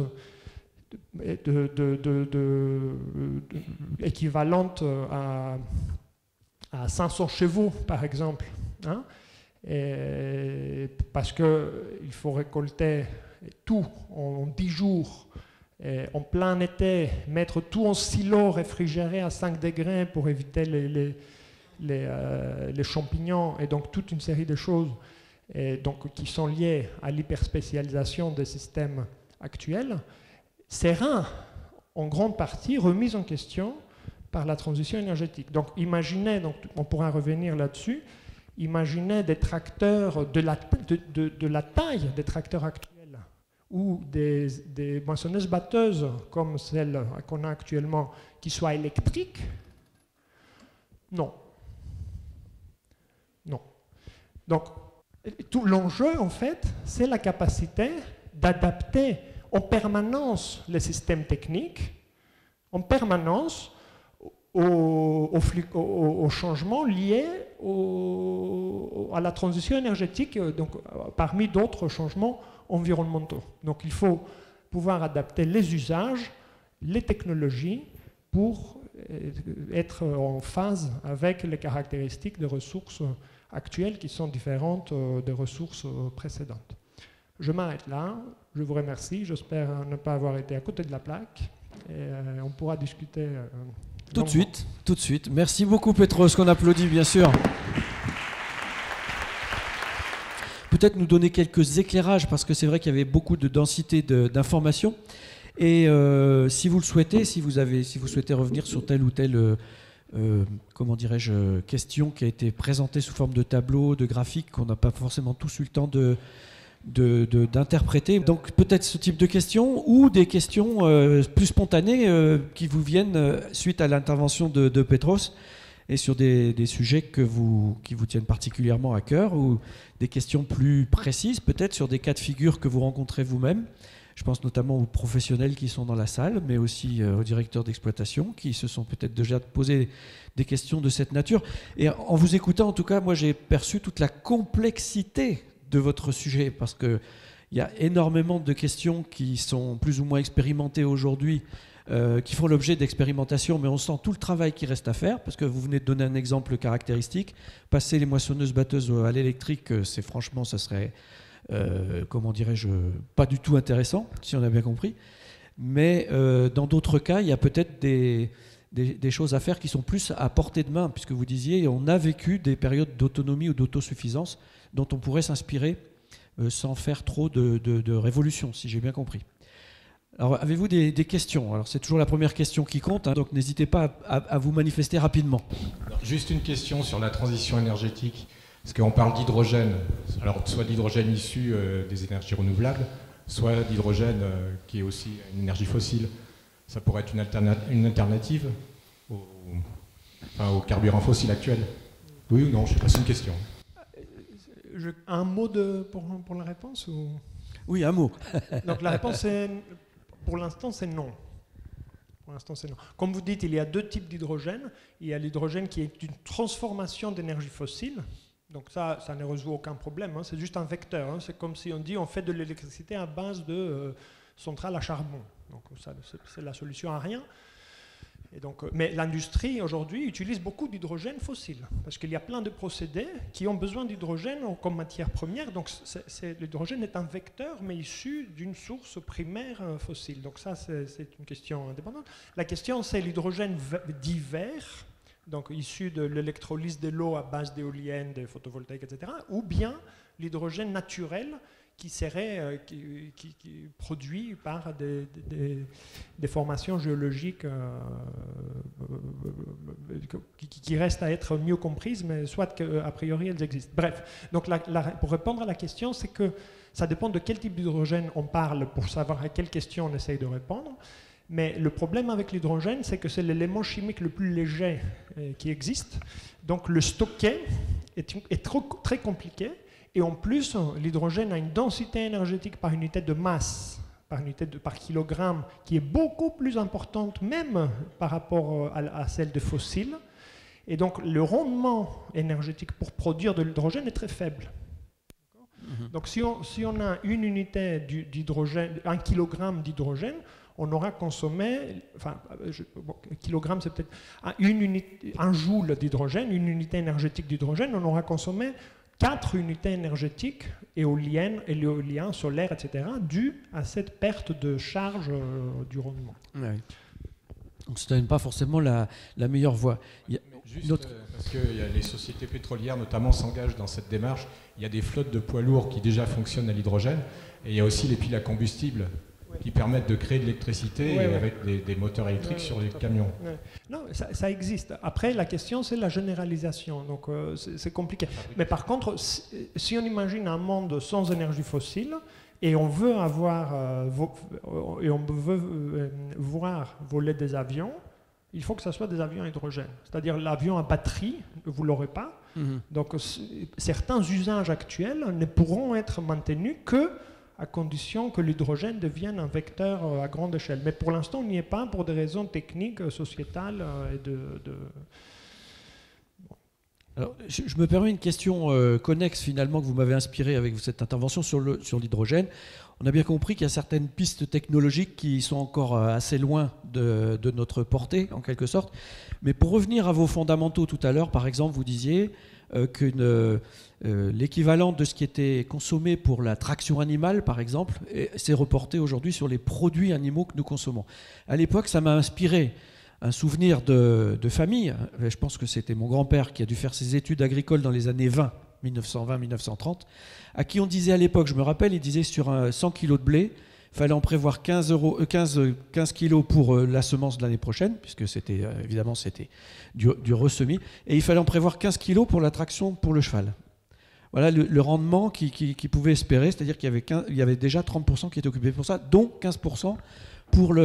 Speaker 1: équivalentes à 500 chevaux, par exemple, hein, parce qu'il faut récolter tout en 10 jours, en plein été, mettre tout en silo réfrigéré à 5 degrés pour éviter les champignons, et donc toute une série de choses qui sont liées à l'hyperspécialisation des systèmes actuels, sera en grande partie remise en question par la transition énergétique. Donc imaginez, on pourra revenir là-dessus, imaginez des tracteurs de la taille des tracteurs actuels ou des moissonneuses-batteuses comme celles qu'on a actuellement qui soient électriques. Non. Non. Donc, tout l'enjeu, en fait, c'est la capacité d'adapter en permanence les systèmes techniques, en permanence aux changements liés à la transition énergétique, donc parmi d'autres changements environnementaux. Donc il faut pouvoir adapter les usages, les technologies pour être en phase avec les caractéristiques des ressources actuelles qui sont différentes des ressources précédentes. Je m'arrête là, je vous remercie, j'espère ne pas avoir été à côté de la plaque et on pourra discuter.
Speaker 2: Tout de suite. Merci beaucoup Petros, qu'on applaudit bien sûr. Peut-être nous donner quelques éclairages, parce que c'est vrai qu'il y avait beaucoup de densité d'informations. Et si vous le souhaitez, si vous souhaitez revenir sur telle ou telle comment dirais-je, question qui a été présentée sous forme de tableau, de graphique, qu'on n'a pas forcément tous eu le temps d'interpréter. Donc peut-être ce type de questions ou des questions plus spontanées qui vous viennent suite à l'intervention de Petros et sur des sujets qui vous tiennent particulièrement à cœur, ou des questions plus précises peut-être sur des cas de figure que vous rencontrez vous-même. Je pense notamment aux professionnels qui sont dans la salle, mais aussi aux directeurs d'exploitation qui se sont peut-être déjà posé des questions de cette nature. Et en vous écoutant, en tout cas, moi j'ai perçu toute la complexité de votre sujet, parce qu'il y a énormément de questions qui sont plus ou moins expérimentées aujourd'hui, qui font l'objet d'expérimentations, mais on sent tout le travail qui reste à faire, parce que vous venez de donner un exemple caractéristique. Passer les moissonneuses-batteuses à l'électrique, c'est franchement, ça serait, comment dirais-je, pas du tout intéressant, si on a bien compris. Mais dans d'autres cas, il y a peut-être des choses à faire qui sont plus à portée de main, puisque vous disiez, on a vécu des périodes d'autonomie ou d'autosuffisance dont on pourrait s'inspirer sans faire trop de révolution, si j'ai bien compris. Alors, avez-vous des questions? Alors, c'est toujours la première question qui compte, hein, donc n'hésitez pas à vous manifester rapidement.
Speaker 3: Alors, juste une question sur la transition énergétique, parce qu'on parle d'hydrogène, alors soit d'hydrogène issu des énergies renouvelables, soit d'hydrogène qui est aussi une énergie fossile. Ça pourrait être une alternative au carburant fossile actuel? Oui ou non? Je sais pas, c'est une question.
Speaker 1: Un mot pour la réponse ou...
Speaker 2: Oui, un mot.
Speaker 1: Donc la réponse est, pour l'instant, c'est non. Pour l'instant, c'est non. Comme vous dites, il y a deux types d'hydrogène. Il y a l'hydrogène qui est une transformation d'énergie fossile. Donc ça ne résout aucun problème. Hein. C'est juste un vecteur. Hein. C'est comme si on dit on fait de l'électricité à base de centrales à charbon. Donc ça, c'est la solution à rien. Et donc, mais l'industrie aujourd'hui utilise beaucoup d'hydrogène fossile, parce qu'il y a plein de procédés qui ont besoin d'hydrogène comme matière première. Donc l'hydrogène est un vecteur, mais issu d'une source primaire fossile. Donc ça, c'est une question indépendante. La question, c'est l'hydrogène dit vert, donc issu de l'électrolyse de l'eau à base d'éoliennes, de photovoltaïques, etc., ou bien l'hydrogène naturel qui serait qui produit par des formations géologiques qui restent à être mieux comprises, mais soit qu'a priori elles existent. Bref, donc pour répondre à la question, c'est que ça dépend de quel type d'hydrogène on parle pour savoir à quelle question on essaye de répondre. Mais le problème avec l'hydrogène, c'est que c'est l'élément chimique le plus léger qui existe. Donc le stocker est très compliqué. Et en plus, l'hydrogène a une densité énergétique par unité de masse, par kilogramme, qui est beaucoup plus importante même par rapport à celle des fossiles. Et donc le rendement énergétique pour produire de l'hydrogène est très faible. Donc si on a une unité d'hydrogène, 1 kilogramme d'hydrogène, on aura consommé, enfin, kilogramme c'est peut-être un joule d'hydrogène, une unité énergétique d'hydrogène, on aura consommé 4 unités énergétiques éoliennes, éolien, solaire, etc., dues à cette perte de charge du rendement.
Speaker 2: Ouais. Donc ce n'est pas forcément la meilleure voie.
Speaker 3: Juste parce que les sociétés pétrolières notamment s'engagent dans cette démarche. Il y a des flottes de poids lourds qui déjà fonctionnent à l'hydrogène, et il y a aussi les piles à combustible qui permettent de créer de l'électricité avec des moteurs électriques sur les camions.
Speaker 1: Non, ça existe. Après, la question, c'est la généralisation. Donc, c'est compliqué. Mais par contre, si on imagine un monde sans énergie fossile, et on veut voir voler des avions, il faut que ce soit des avions à hydrogène. C'est-à-dire l'avion à batterie, vous ne l'aurez pas. Donc, certains usages actuels ne pourront être maintenus que à condition que l'hydrogène devienne un vecteur à grande échelle. Mais pour l'instant, on n'y est pas pour des raisons techniques, sociétales et de...
Speaker 2: Bon. Alors, je me permets une question connexe finalement que vous m'avez inspirée avec cette intervention sur l'hydrogène. On a bien compris qu'il y a certaines pistes technologiques qui sont encore assez loin de notre portée, en quelque sorte. Mais pour revenir à vos fondamentaux tout à l'heure, par exemple, vous disiez que l'équivalent de ce qui était consommé pour la traction animale, par exemple, s'est reporté aujourd'hui sur les produits animaux que nous consommons. À l'époque, ça m'a inspiré un souvenir de famille. Je pense que c'était mon grand-père qui a dû faire ses études agricoles dans les années 1920-1930, à qui on disait à l'époque, je me rappelle, il disait sur 100 kg de blé, il fallait en prévoir 15 kilos pour la semence de l'année prochaine, puisque c'était évidemment du ressemis, et il fallait en prévoir 15 kilos pour la traction pour le cheval. Voilà le rendement qu'il pouvait espérer, c'est-à-dire qu'il y avait déjà 30% qui étaient occupés pour ça, dont 15% pour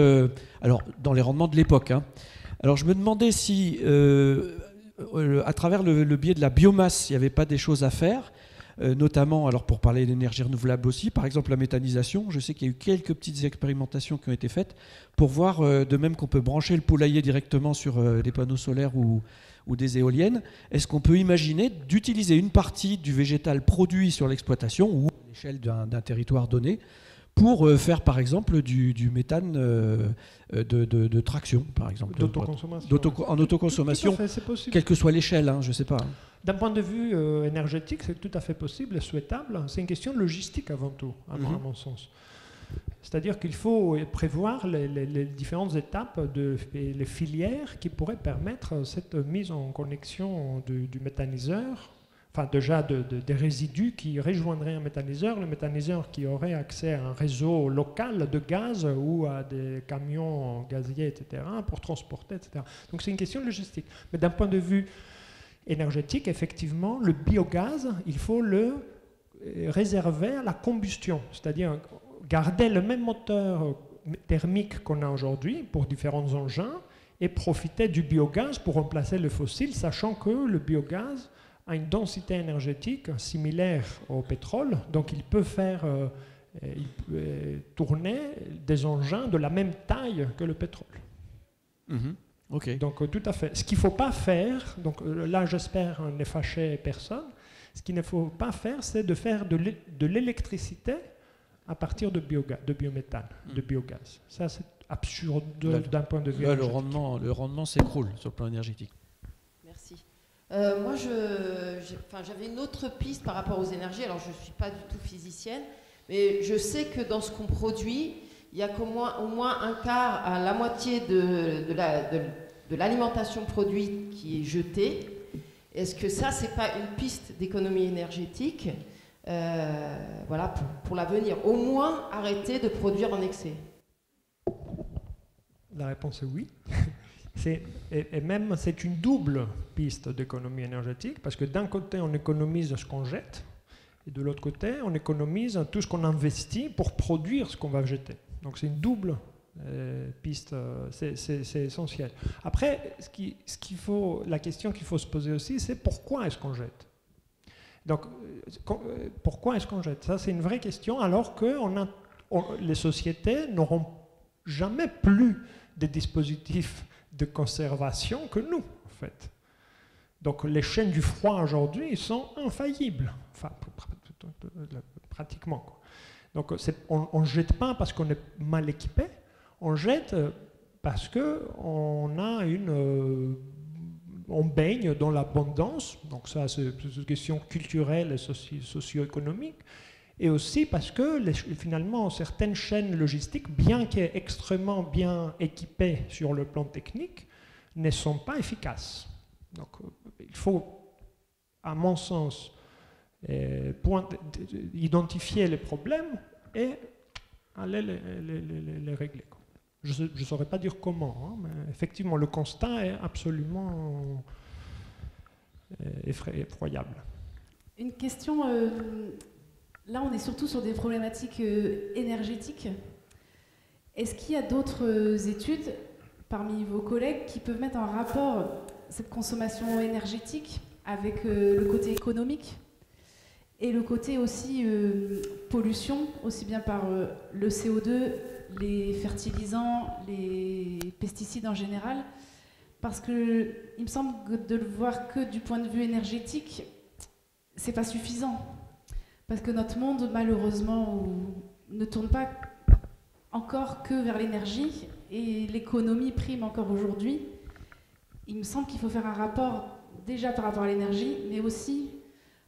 Speaker 2: alors dans les rendements de l'époque. Hein. Alors je me demandais si, à travers le biais de la biomasse, il n'y avait pas des choses à faire. Notamment, alors pour parler d'énergie renouvelable aussi, par exemple la méthanisation, je sais qu'il y a eu quelques petites expérimentations qui ont été faites pour voir, de même qu'on peut brancher le poulailler directement sur des panneaux solaires ou des éoliennes, est-ce qu'on peut imaginer d'utiliser une partie du végétal produit sur l'exploitation ou à l'échelle d'un territoire donné pour faire par exemple du méthane de traction, par exemple. En autoconsommation, quelle que soit l'échelle, hein, je ne sais pas.
Speaker 1: D'un point de vue énergétique, c'est tout à fait possible et souhaitable. C'est une question logistique avant tout, à mon sens. C'est-à-dire qu'il faut prévoir les différentes étapes, les filières qui pourraient permettre cette mise en connexion du méthaniseur, enfin déjà des résidus qui rejoindraient un méthaniseur, le méthaniseur qui aurait accès à un réseau local de gaz ou à des camions gaziers, etc., pour transporter, etc. Donc c'est une question logistique. Mais d'un point de vue énergétique, effectivement, le biogaz, il faut le réserver à la combustion, c'est-à-dire garder le même moteur thermique qu'on a aujourd'hui pour différents engins et profiter du biogaz pour remplacer le fossile, sachant que le biogaz a une densité énergétique similaire au pétrole, donc il peut faire tourner des engins de la même taille que le pétrole.
Speaker 2: Okay.
Speaker 1: Donc tout à fait. Ce qu'il ne faut pas faire, donc là j'espère ne fâcher personne, ce qu'il ne faut pas faire, c'est de faire de l'électricité à partir de biométhane, de biogaz. Ça c'est absurde
Speaker 2: Là,
Speaker 1: d'un point de vue
Speaker 2: Là,
Speaker 1: énergétique.
Speaker 2: le rendement s'écroule sur le plan énergétique.
Speaker 4: Merci. Moi, j'avais une autre piste par rapport aux énergies. Alors, je ne suis pas du tout physicienne, mais je sais que dans ce qu'on produit, il y a au moins un quart à la moitié de l'alimentation produite qui est jetée. Est-ce que ça, c'est pas une piste d'économie énergétique voilà, pour l'avenir? Au moins, arrêter de produire en excès.
Speaker 1: La réponse est oui. Et même, c'est une double piste d'économie énergétique, parce que d'un côté, on économise ce qu'on jette, et de l'autre côté, on économise tout ce qu'on investit pour produire ce qu'on va jeter. Donc c'est une double piste, c'est essentiel. Après, la question qu'il faut se poser aussi, c'est pourquoi est-ce qu'on jette? Donc, pourquoi est-ce qu'on jette? Ça, c'est une vraie question, alors que les sociétés n'auront jamais plus des dispositifs de conservation que nous, en fait. Donc, les chaînes du froid aujourd'hui sont infaillibles, enfin, pratiquement, quoi. Donc, on ne jette pas parce qu'on est mal équipé, on jette parce qu'on a on baigne dans l'abondance, donc ça c'est une question culturelle et socio-économique, et aussi parce que finalement certaines chaînes logistiques, bien qu'extrêmement bien équipées sur le plan technique, ne sont pas efficaces. Donc il faut, à mon sens, identifier les problèmes et aller les régler, quoi. Je ne saurais pas dire comment, hein, mais effectivement, le constat est absolument effroyable.
Speaker 5: Une question, là on est surtout sur des problématiques énergétiques. Est-ce qu'il y a d'autres études parmi vos collègues qui peuvent mettre en rapport cette consommation énergétique avec le côté économique et le côté aussi pollution, aussi bien par le CO2, les fertilisants, les pesticides en général, parce que il me semble que de le voir que du point de vue énergétique, c'est pas suffisant, parce que notre monde malheureusement ne tourne pas encore que vers l'énergie et l'économie prime encore aujourd'hui. Il me semble qu'il faut faire un rapport déjà par rapport à l'énergie, mais aussi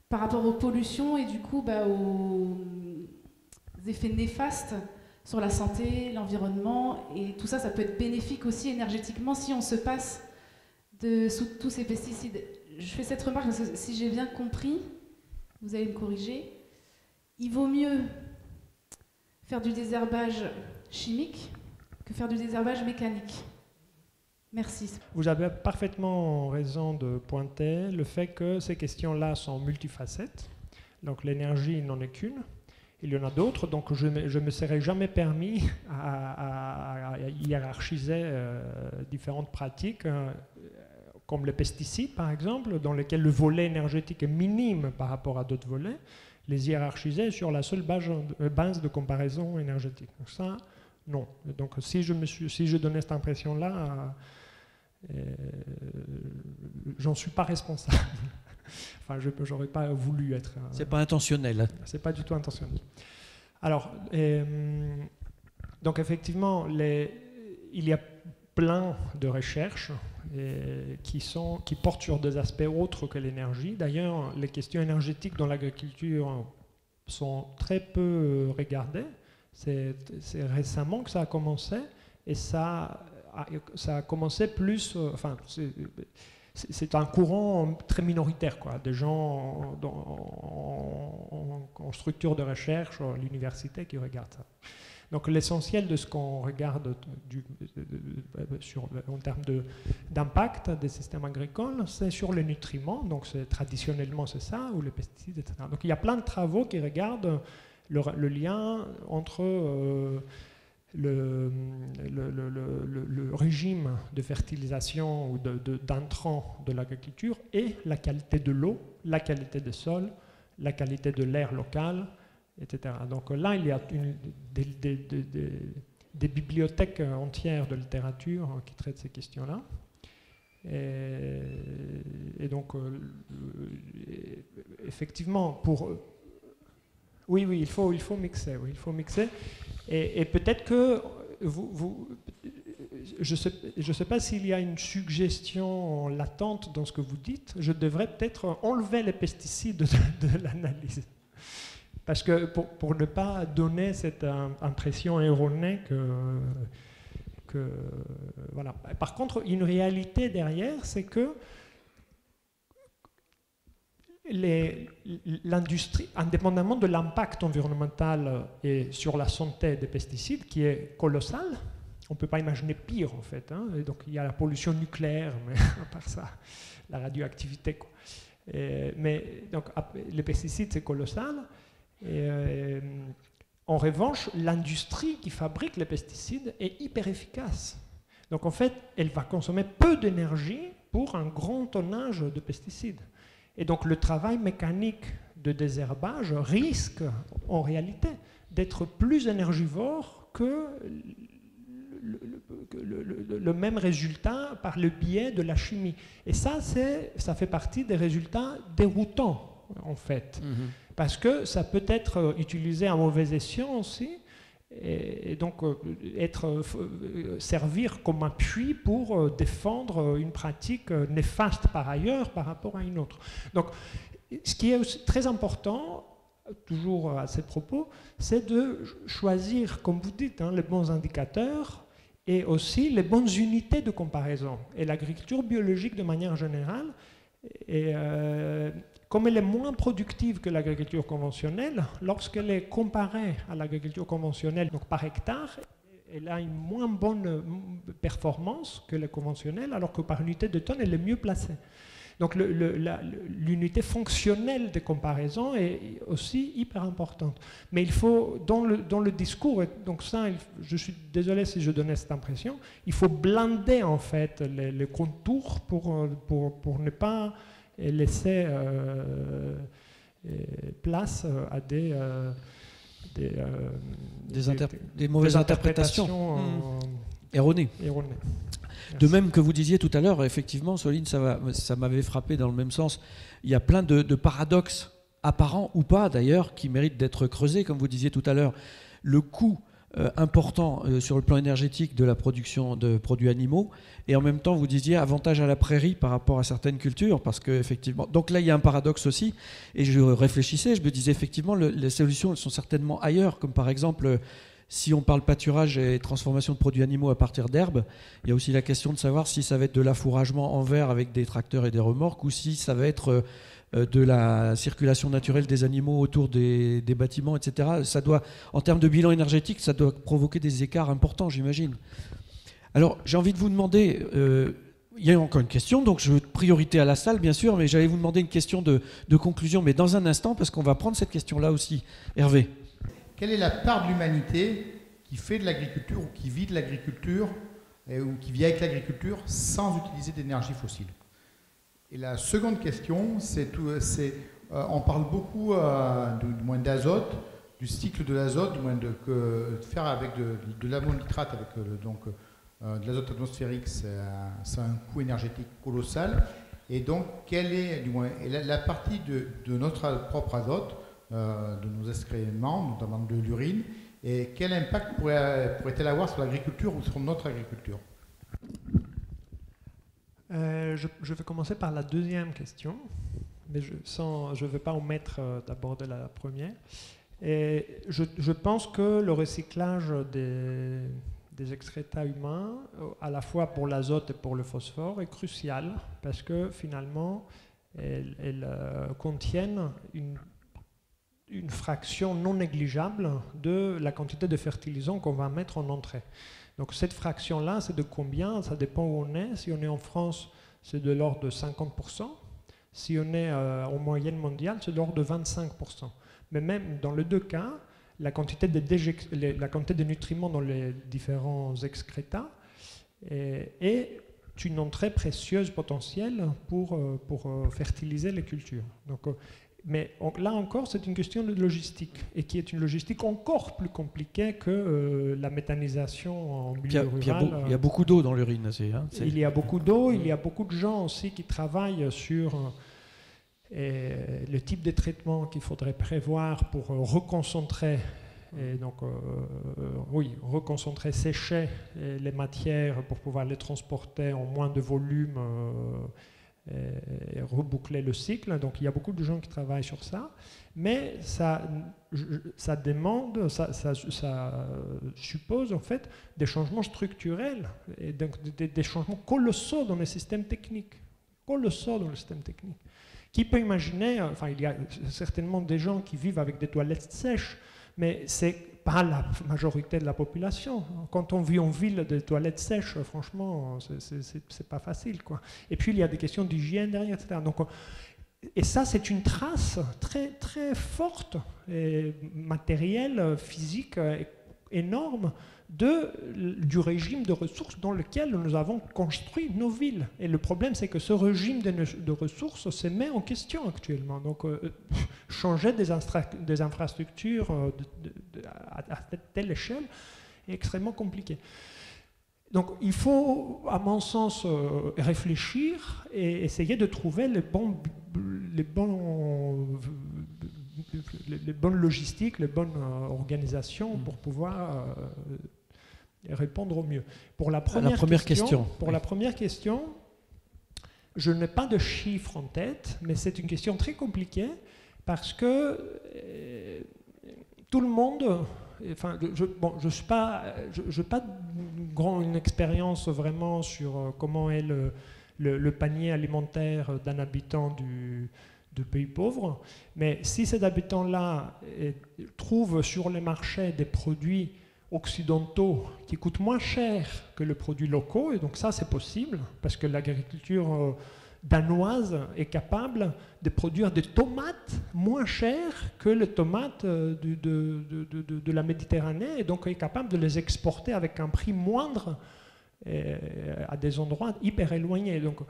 Speaker 5: par rapport aux pollutions et du coup aux effets néfastes sur la santé, l'environnement, et tout ça, ça peut être bénéfique aussi énergétiquement si on se passe sous tous ces pesticides. Je fais cette remarque parce que si j'ai bien compris, vous allez me corriger, il vaut mieux faire du désherbage chimique que faire du désherbage mécanique. Merci.
Speaker 1: Vous avez parfaitement raison de pointer le fait que ces questions-là sont multifacettes. Donc l'énergie n'en est qu'une. Il y en a d'autres, donc je ne me serais jamais permis à hiérarchiser différentes pratiques, comme les pesticides par exemple, dans lesquels le volet énergétique est minime par rapport à d'autres volets, les hiérarchiser sur la seule base de comparaison énergétique. Donc ça, non. Donc si je donnais cette impression-là, j'en suis pas responsable. Enfin, je n'aurais pas voulu être.
Speaker 2: C'est pas intentionnel.
Speaker 1: C'est pas du tout intentionnel. Alors, donc effectivement, il y a plein de recherches qui portent sur des aspects autres que l'énergie. D'ailleurs, les questions énergétiques dans l'agriculture sont très peu regardées. C'est récemment que ça a commencé, et ça a commencé plus. Enfin, c'est un courant très minoritaire, quoi, des gens en structure de recherche à l'université qui regardent ça. Donc l'essentiel de ce qu'on regarde en termes d'impact des systèmes agricoles, c'est sur les nutriments, donc traditionnellement c'est ça, ou les pesticides, etc. Donc il y a plein de travaux qui regardent le lien entre le régime de fertilisation ou d'intrants de l'agriculture et la qualité de l'eau, la qualité des sols, la qualité de l'air local, etc. Donc là, il y a des bibliothèques entières de littérature qui traitent ces questions-là. Et donc, effectivement, oui, il faut mixer. Oui, il faut mixer. Et peut-être que je ne sais pas s'il y a une suggestion latente dans ce que vous dites. Je devrais peut-être enlever les pesticides de l'analyse. Parce que pour ne pas donner cette impression erronée que voilà. Par contre, une réalité derrière, c'est que l'industrie, indépendamment de l'impact environnemental et sur la santé des pesticides, qui est colossal, on ne peut pas imaginer pire en fait. Hein. Et donc il y a la pollution nucléaire, mais à part ça, la radioactivité. Quoi. Mais donc les pesticides, c'est colossal. En revanche, l'industrie qui fabrique les pesticides est hyper efficace. Donc en fait, elle va consommer peu d'énergie pour un grand tonnage de pesticides. Et donc le travail mécanique de désherbage risque en réalité d'être plus énergivore que le même résultat par le biais de la chimie. Et ça fait partie des résultats déroutants en fait. Parce que ça peut être utilisé à mauvais escient aussi, et donc servir comme appui pour défendre une pratique néfaste par ailleurs par rapport à une autre. Donc, ce qui est aussi très important, toujours à ce propos, c'est de choisir, comme vous dites, hein, les bons indicateurs et aussi les bonnes unités de comparaison. Et l'agriculture biologique, de manière générale, comme elle est moins productive que l'agriculture conventionnelle, lorsqu'elle est comparée à l'agriculture conventionnelle, donc par hectare, elle a une moins bonne performance que la conventionnelle, alors que par unité de tonne, elle est mieux placée. Donc l'unité fonctionnelle de comparaison est aussi hyper importante. Mais il faut, dans le discours, et donc ça, je suis désolé si je donnais cette impression, il faut blinder en fait les contours pour ne pas laisser place à des
Speaker 2: mauvaises interprétations erronées. De même que vous disiez tout à l'heure, effectivement, Soline, ça m'avait frappé dans le même sens. Il y a plein de paradoxes apparents ou pas d'ailleurs qui méritent d'être creusés, comme vous disiez tout à l'heure. Le coût important sur le plan énergétique de la production de produits animaux, et en même temps vous disiez avantage à la prairie par rapport à certaines cultures, parce que effectivement, donc là il y a un paradoxe aussi, et je réfléchissais, je me disais effectivement les solutions elles sont certainement ailleurs, comme par exemple si on parle pâturage et transformation de produits animaux à partir d'herbes, il y a aussi la question de savoir si ça va être de l'affouragement en verre avec des tracteurs et des remorques, ou si ça va être de la circulation naturelle des animaux autour des bâtiments, etc. Ça doit, en termes de bilan énergétique, ça doit provoquer des écarts importants, j'imagine. Alors, j'ai envie de vous demander, il y a encore une question, donc je veux priorité à la salle, bien sûr, mais j'allais vous demander une question de conclusion, mais dans un instant, parce qu'on va prendre cette question-là aussi. Hervé.
Speaker 6: Quelle est la part de l'humanité qui fait de l'agriculture ou qui vit de l'agriculture ou qui vit avec l'agriculture sans utiliser d'énergie fossile? Et la seconde question, on parle beaucoup du moins d'azote, du cycle de l'azote, du moins de faire avec de l'ammonitrate, avec de l'azote atmosphérique, c'est un coût énergétique colossal. Et donc, quelle est du moins la partie de notre propre azote, de nos excréments, notamment de l'urine, et quel impact pourrait-elle avoir sur l'agriculture ou sur notre agriculture?
Speaker 1: Je vais commencer par la deuxième question, mais je ne vais pas omettre d'aborder la première. Et je pense que le recyclage des excréta humains, à la fois pour l'azote et pour le phosphore, est crucial, parce que finalement, elles contiennent une fraction non négligeable de la quantité de fertilisants qu'on va mettre en entrée. Donc cette fraction-là, c'est de combien? Ça dépend où on est. Si on est en France, c'est de l'ordre de 50%. Si on est en moyenne mondiale, c'est de l'ordre de 25%. Mais même dans les deux cas, la quantité de nutriments dans les différents excrétas est une entrée précieuse potentielle pour fertiliser les cultures. Donc, mais là encore, c'est une question de logistique, et qui est une logistique encore plus compliquée que la méthanisation en milieu rural.
Speaker 2: Il y a beaucoup d'eau dans l'urine.
Speaker 1: Il y a beaucoup d'eau, il y a beaucoup de gens aussi qui travaillent sur le type de traitement qu'il faudrait prévoir pour reconcentrer Et donc, oui, reconcentrer, sécher les matières pour pouvoir les transporter en moins de volume et reboucler le cycle. Donc, il y a beaucoup de gens qui travaillent sur ça. Mais ça demande, ça suppose en fait des changements structurels et donc des changements colossaux dans les systèmes techniques. Colossaux dans le système technique. Qui peut imaginer, enfin il y a certainement des gens qui vivent avec des toilettes sèches, mais c'est pas la majorité de la population. Quand on vit en ville des toilettes sèches, franchement, c'est pas facile, quoi. Et puis il y a des questions d'hygiène derrière, etc. Donc, et ça, c'est une trace très, très forte, et matérielle, physique, énorme, du régime de ressources dans lequel nous avons construit nos villes. Et le problème, c'est que ce régime de ressources se met en question actuellement. Donc, changer des infrastructures à telle échelle est extrêmement compliqué. Donc, il faut, à mon sens, réfléchir et essayer de trouver les bonnes logistiques, les bonnes organisations pour pouvoir répondre au mieux. Pour la première question, je n'ai pas de chiffres en tête, mais c'est une question très compliquée parce que tout le monde... Enfin, je n'ai pas une expérience vraiment sur comment est le panier alimentaire d'un habitant de pays pauvre, mais si cet habitant-là trouve sur les marchés des produits occidentaux qui coûtent moins cher que les produits locaux, et donc ça c'est possible, parce que l'agriculture danoise est capable de produire des tomates moins chères que les tomates de la Méditerranée, et donc est capable de les exporter avec un prix moindre à des endroits hyper éloignés. Donc,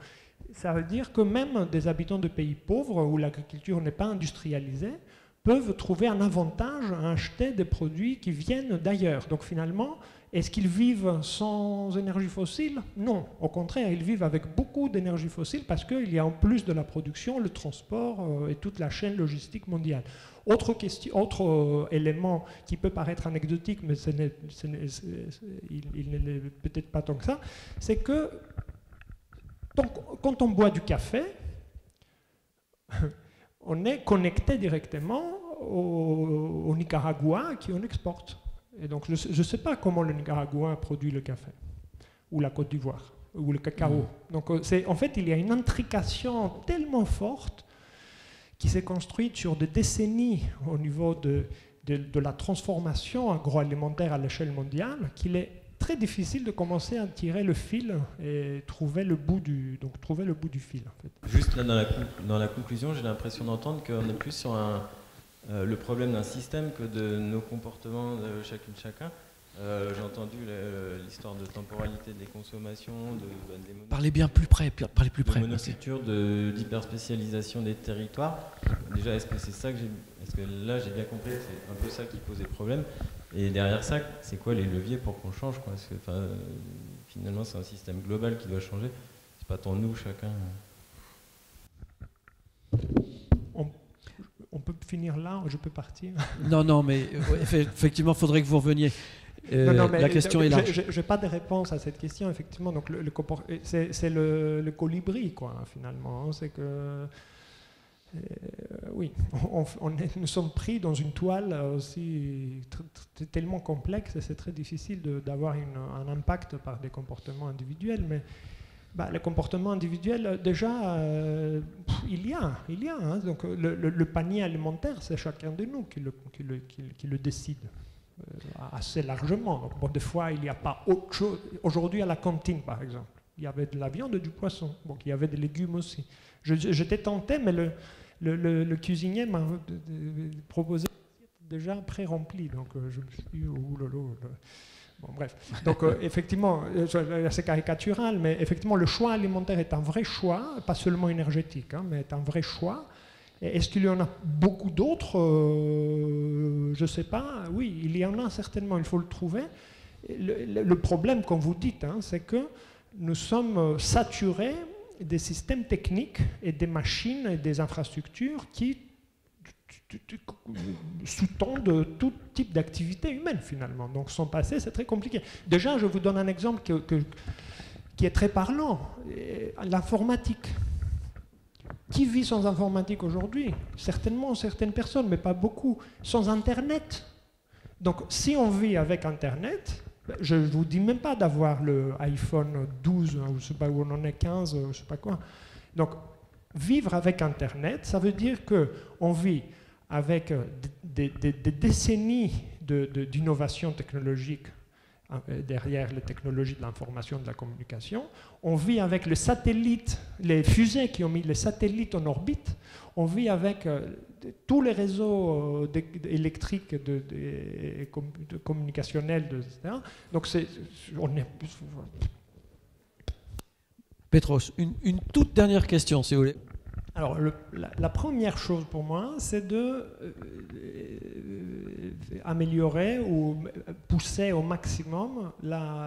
Speaker 1: ça veut dire que même des habitants de pays pauvres où l'agriculture n'est pas industrialisée peuvent trouver un avantage à acheter des produits qui viennent d'ailleurs. Donc finalement, est-ce qu'ils vivent sans énergie fossile? Non, au contraire, ils vivent avec beaucoup d'énergie fossile parce qu'il y a en plus de la production, le transport et toute la chaîne logistique mondiale. Autre élément qui peut paraître anecdotique, mais il n'est peut-être pas tant que ça, c'est que quand on boit du café, on est connecté directement au Nicaragua qui en exporte. Et donc je ne sais pas comment le Nicaragua produit le café, ou la Côte d'Ivoire, ou le cacao. Donc en fait, il y a une intrication tellement forte qui s'est construite sur des décennies au niveau de la transformation agroalimentaire à l'échelle mondiale, qu'il est très difficile de commencer à tirer le fil et trouver le bout du fil. En fait.
Speaker 7: Juste là, dans la conclusion, j'ai l'impression d'entendre qu'on est plus sur le problème d'un système que de nos comportements de chacun. J'ai entendu l'histoire de temporalité des consommations,
Speaker 2: Parlez bien plus près, parlez plus près.
Speaker 7: De monoculture, d'hyperspécialisation des territoires. Déjà, est-ce que c'est ça que est-ce que là j'ai bien compris que c'est un peu ça qui posait problème? Et derrière ça, c'est quoi les leviers pour qu'on change, quoi? Parce que finalement, c'est un système global qui doit changer. C'est pas tant nous, chacun.
Speaker 1: On peut finir là, je peux partir.
Speaker 2: Non, mais effectivement, il faudrait que vous reveniez. La question est large.
Speaker 1: Je n'ai pas de réponse à cette question, effectivement. Donc, c'est le colibri, quoi, finalement. C'est que... oui, nous sommes pris dans une toile aussi tellement complexe et c'est très difficile d'avoir un impact par des comportements individuels. Mais les comportements individuels, déjà, il y a. Hein, donc le panier alimentaire, c'est chacun de nous qui le décide assez largement. Donc, bon, des fois, il n'y a pas autre chose. Aujourd'hui, à la cantine, par exemple, il y avait de la viande et du poisson. Donc, il y avait des légumes aussi. J'étais tenté, mais le cuisinier m'a proposé déjà pré-rempli. Donc, je me suis dit, bon, bref. Donc, effectivement, c'est caricatural, mais effectivement, le choix alimentaire est un vrai choix, pas seulement énergétique, hein, mais est un vrai choix. Est-ce qu'il y en a beaucoup d'autres? Je ne sais pas. Oui, il y en a certainement, il faut le trouver. Le problème, comme vous dites, hein, c'est que nous sommes saturés des systèmes techniques et des machines et des infrastructures qui sous-tendent tout type d'activité humaine finalement. Donc son passé, c'est très compliqué. Déjà, je vous donne un exemple qui est très parlant. L'informatique. Qui vit sans informatique aujourd'hui? Certainement certaines personnes, mais pas beaucoup. Sans Internet. Donc si on vit avec Internet, je ne vous dis même pas d'avoir le iPhone 12, je ne sais pas où on en est, 15, je ne sais pas quoi. Donc vivre avec Internet, ça veut dire qu'on vit avec des décennies d'innovation technologique derrière les technologies de l'information et de la communication. On vit avec les satellites, les fusées qui ont mis les satellites en orbite. On vit avec tous les réseaux électriques communicationnels, etc. Donc on est...
Speaker 2: Petros, une toute dernière question, si vous voulez.
Speaker 1: Alors, la première chose pour moi, c'est de améliorer ou pousser au maximum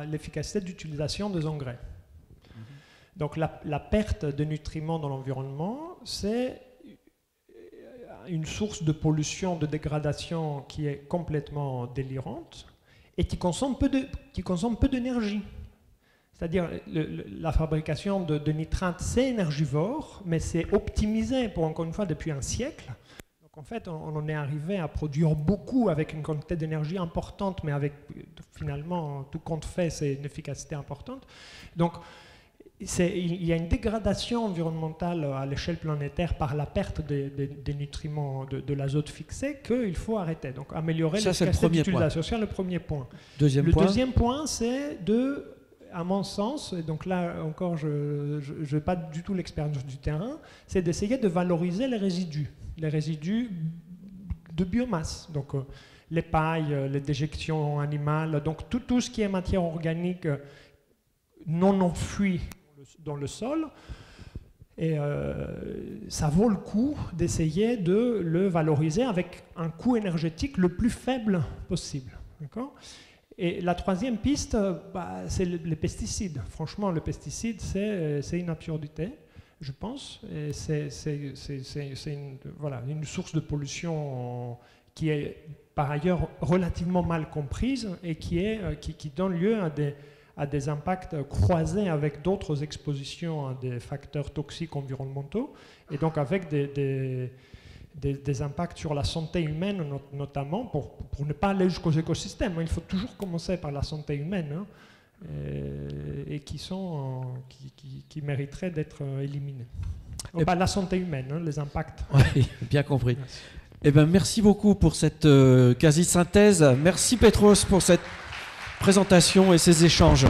Speaker 1: l'efficacité d'utilisation des engrais. Donc, la perte de nutriments dans l'environnement, c'est une source de pollution, de dégradation qui est complètement délirante et qui consomme peu d'énergie. C'est-à-dire la fabrication de nitrates, c'est énergivore, mais c'est optimisé, pour encore une fois, depuis un siècle. Donc en fait, on en est arrivé à produire beaucoup avec une quantité d'énergie importante, mais avec finalement, tout compte fait, c'est une efficacité importante. Donc il y a une dégradation environnementale à l'échelle planétaire par la perte des nutriments de l'azote fixé qu'il faut arrêter. Donc améliorer l'efficacité d'utilisation, c'est le premier point.
Speaker 2: Deuxième
Speaker 1: point, c'est à mon sens, et donc là encore je n'ai pas du tout l'expérience du terrain, c'est d'essayer de valoriser les résidus de biomasse. Donc les pailles, les déjections animales, donc tout ce qui est matière organique non enfouie dans le sol. Et ça vaut le coup d'essayer de le valoriser avec un coût énergétique le plus faible possible. D'accord ? Et la troisième piste, c'est les pesticides. Franchement, le pesticide, c'est une absurdité, je pense. Et c'est une source de pollution qui est par ailleurs relativement mal comprise et qui donne lieu à des impacts croisés avec d'autres expositions à des facteurs toxiques environnementaux et donc avec des impacts sur la santé humaine notamment, pour ne pas aller jusqu'aux écosystèmes. Il faut toujours commencer par la santé humaine et qui mériteraient d'être éliminés. Pas la santé humaine, les impacts.
Speaker 2: Oui, bien compris. Eh ben, merci beaucoup pour cette quasi-synthèse. Merci Petros pour cette présentation et ces échanges.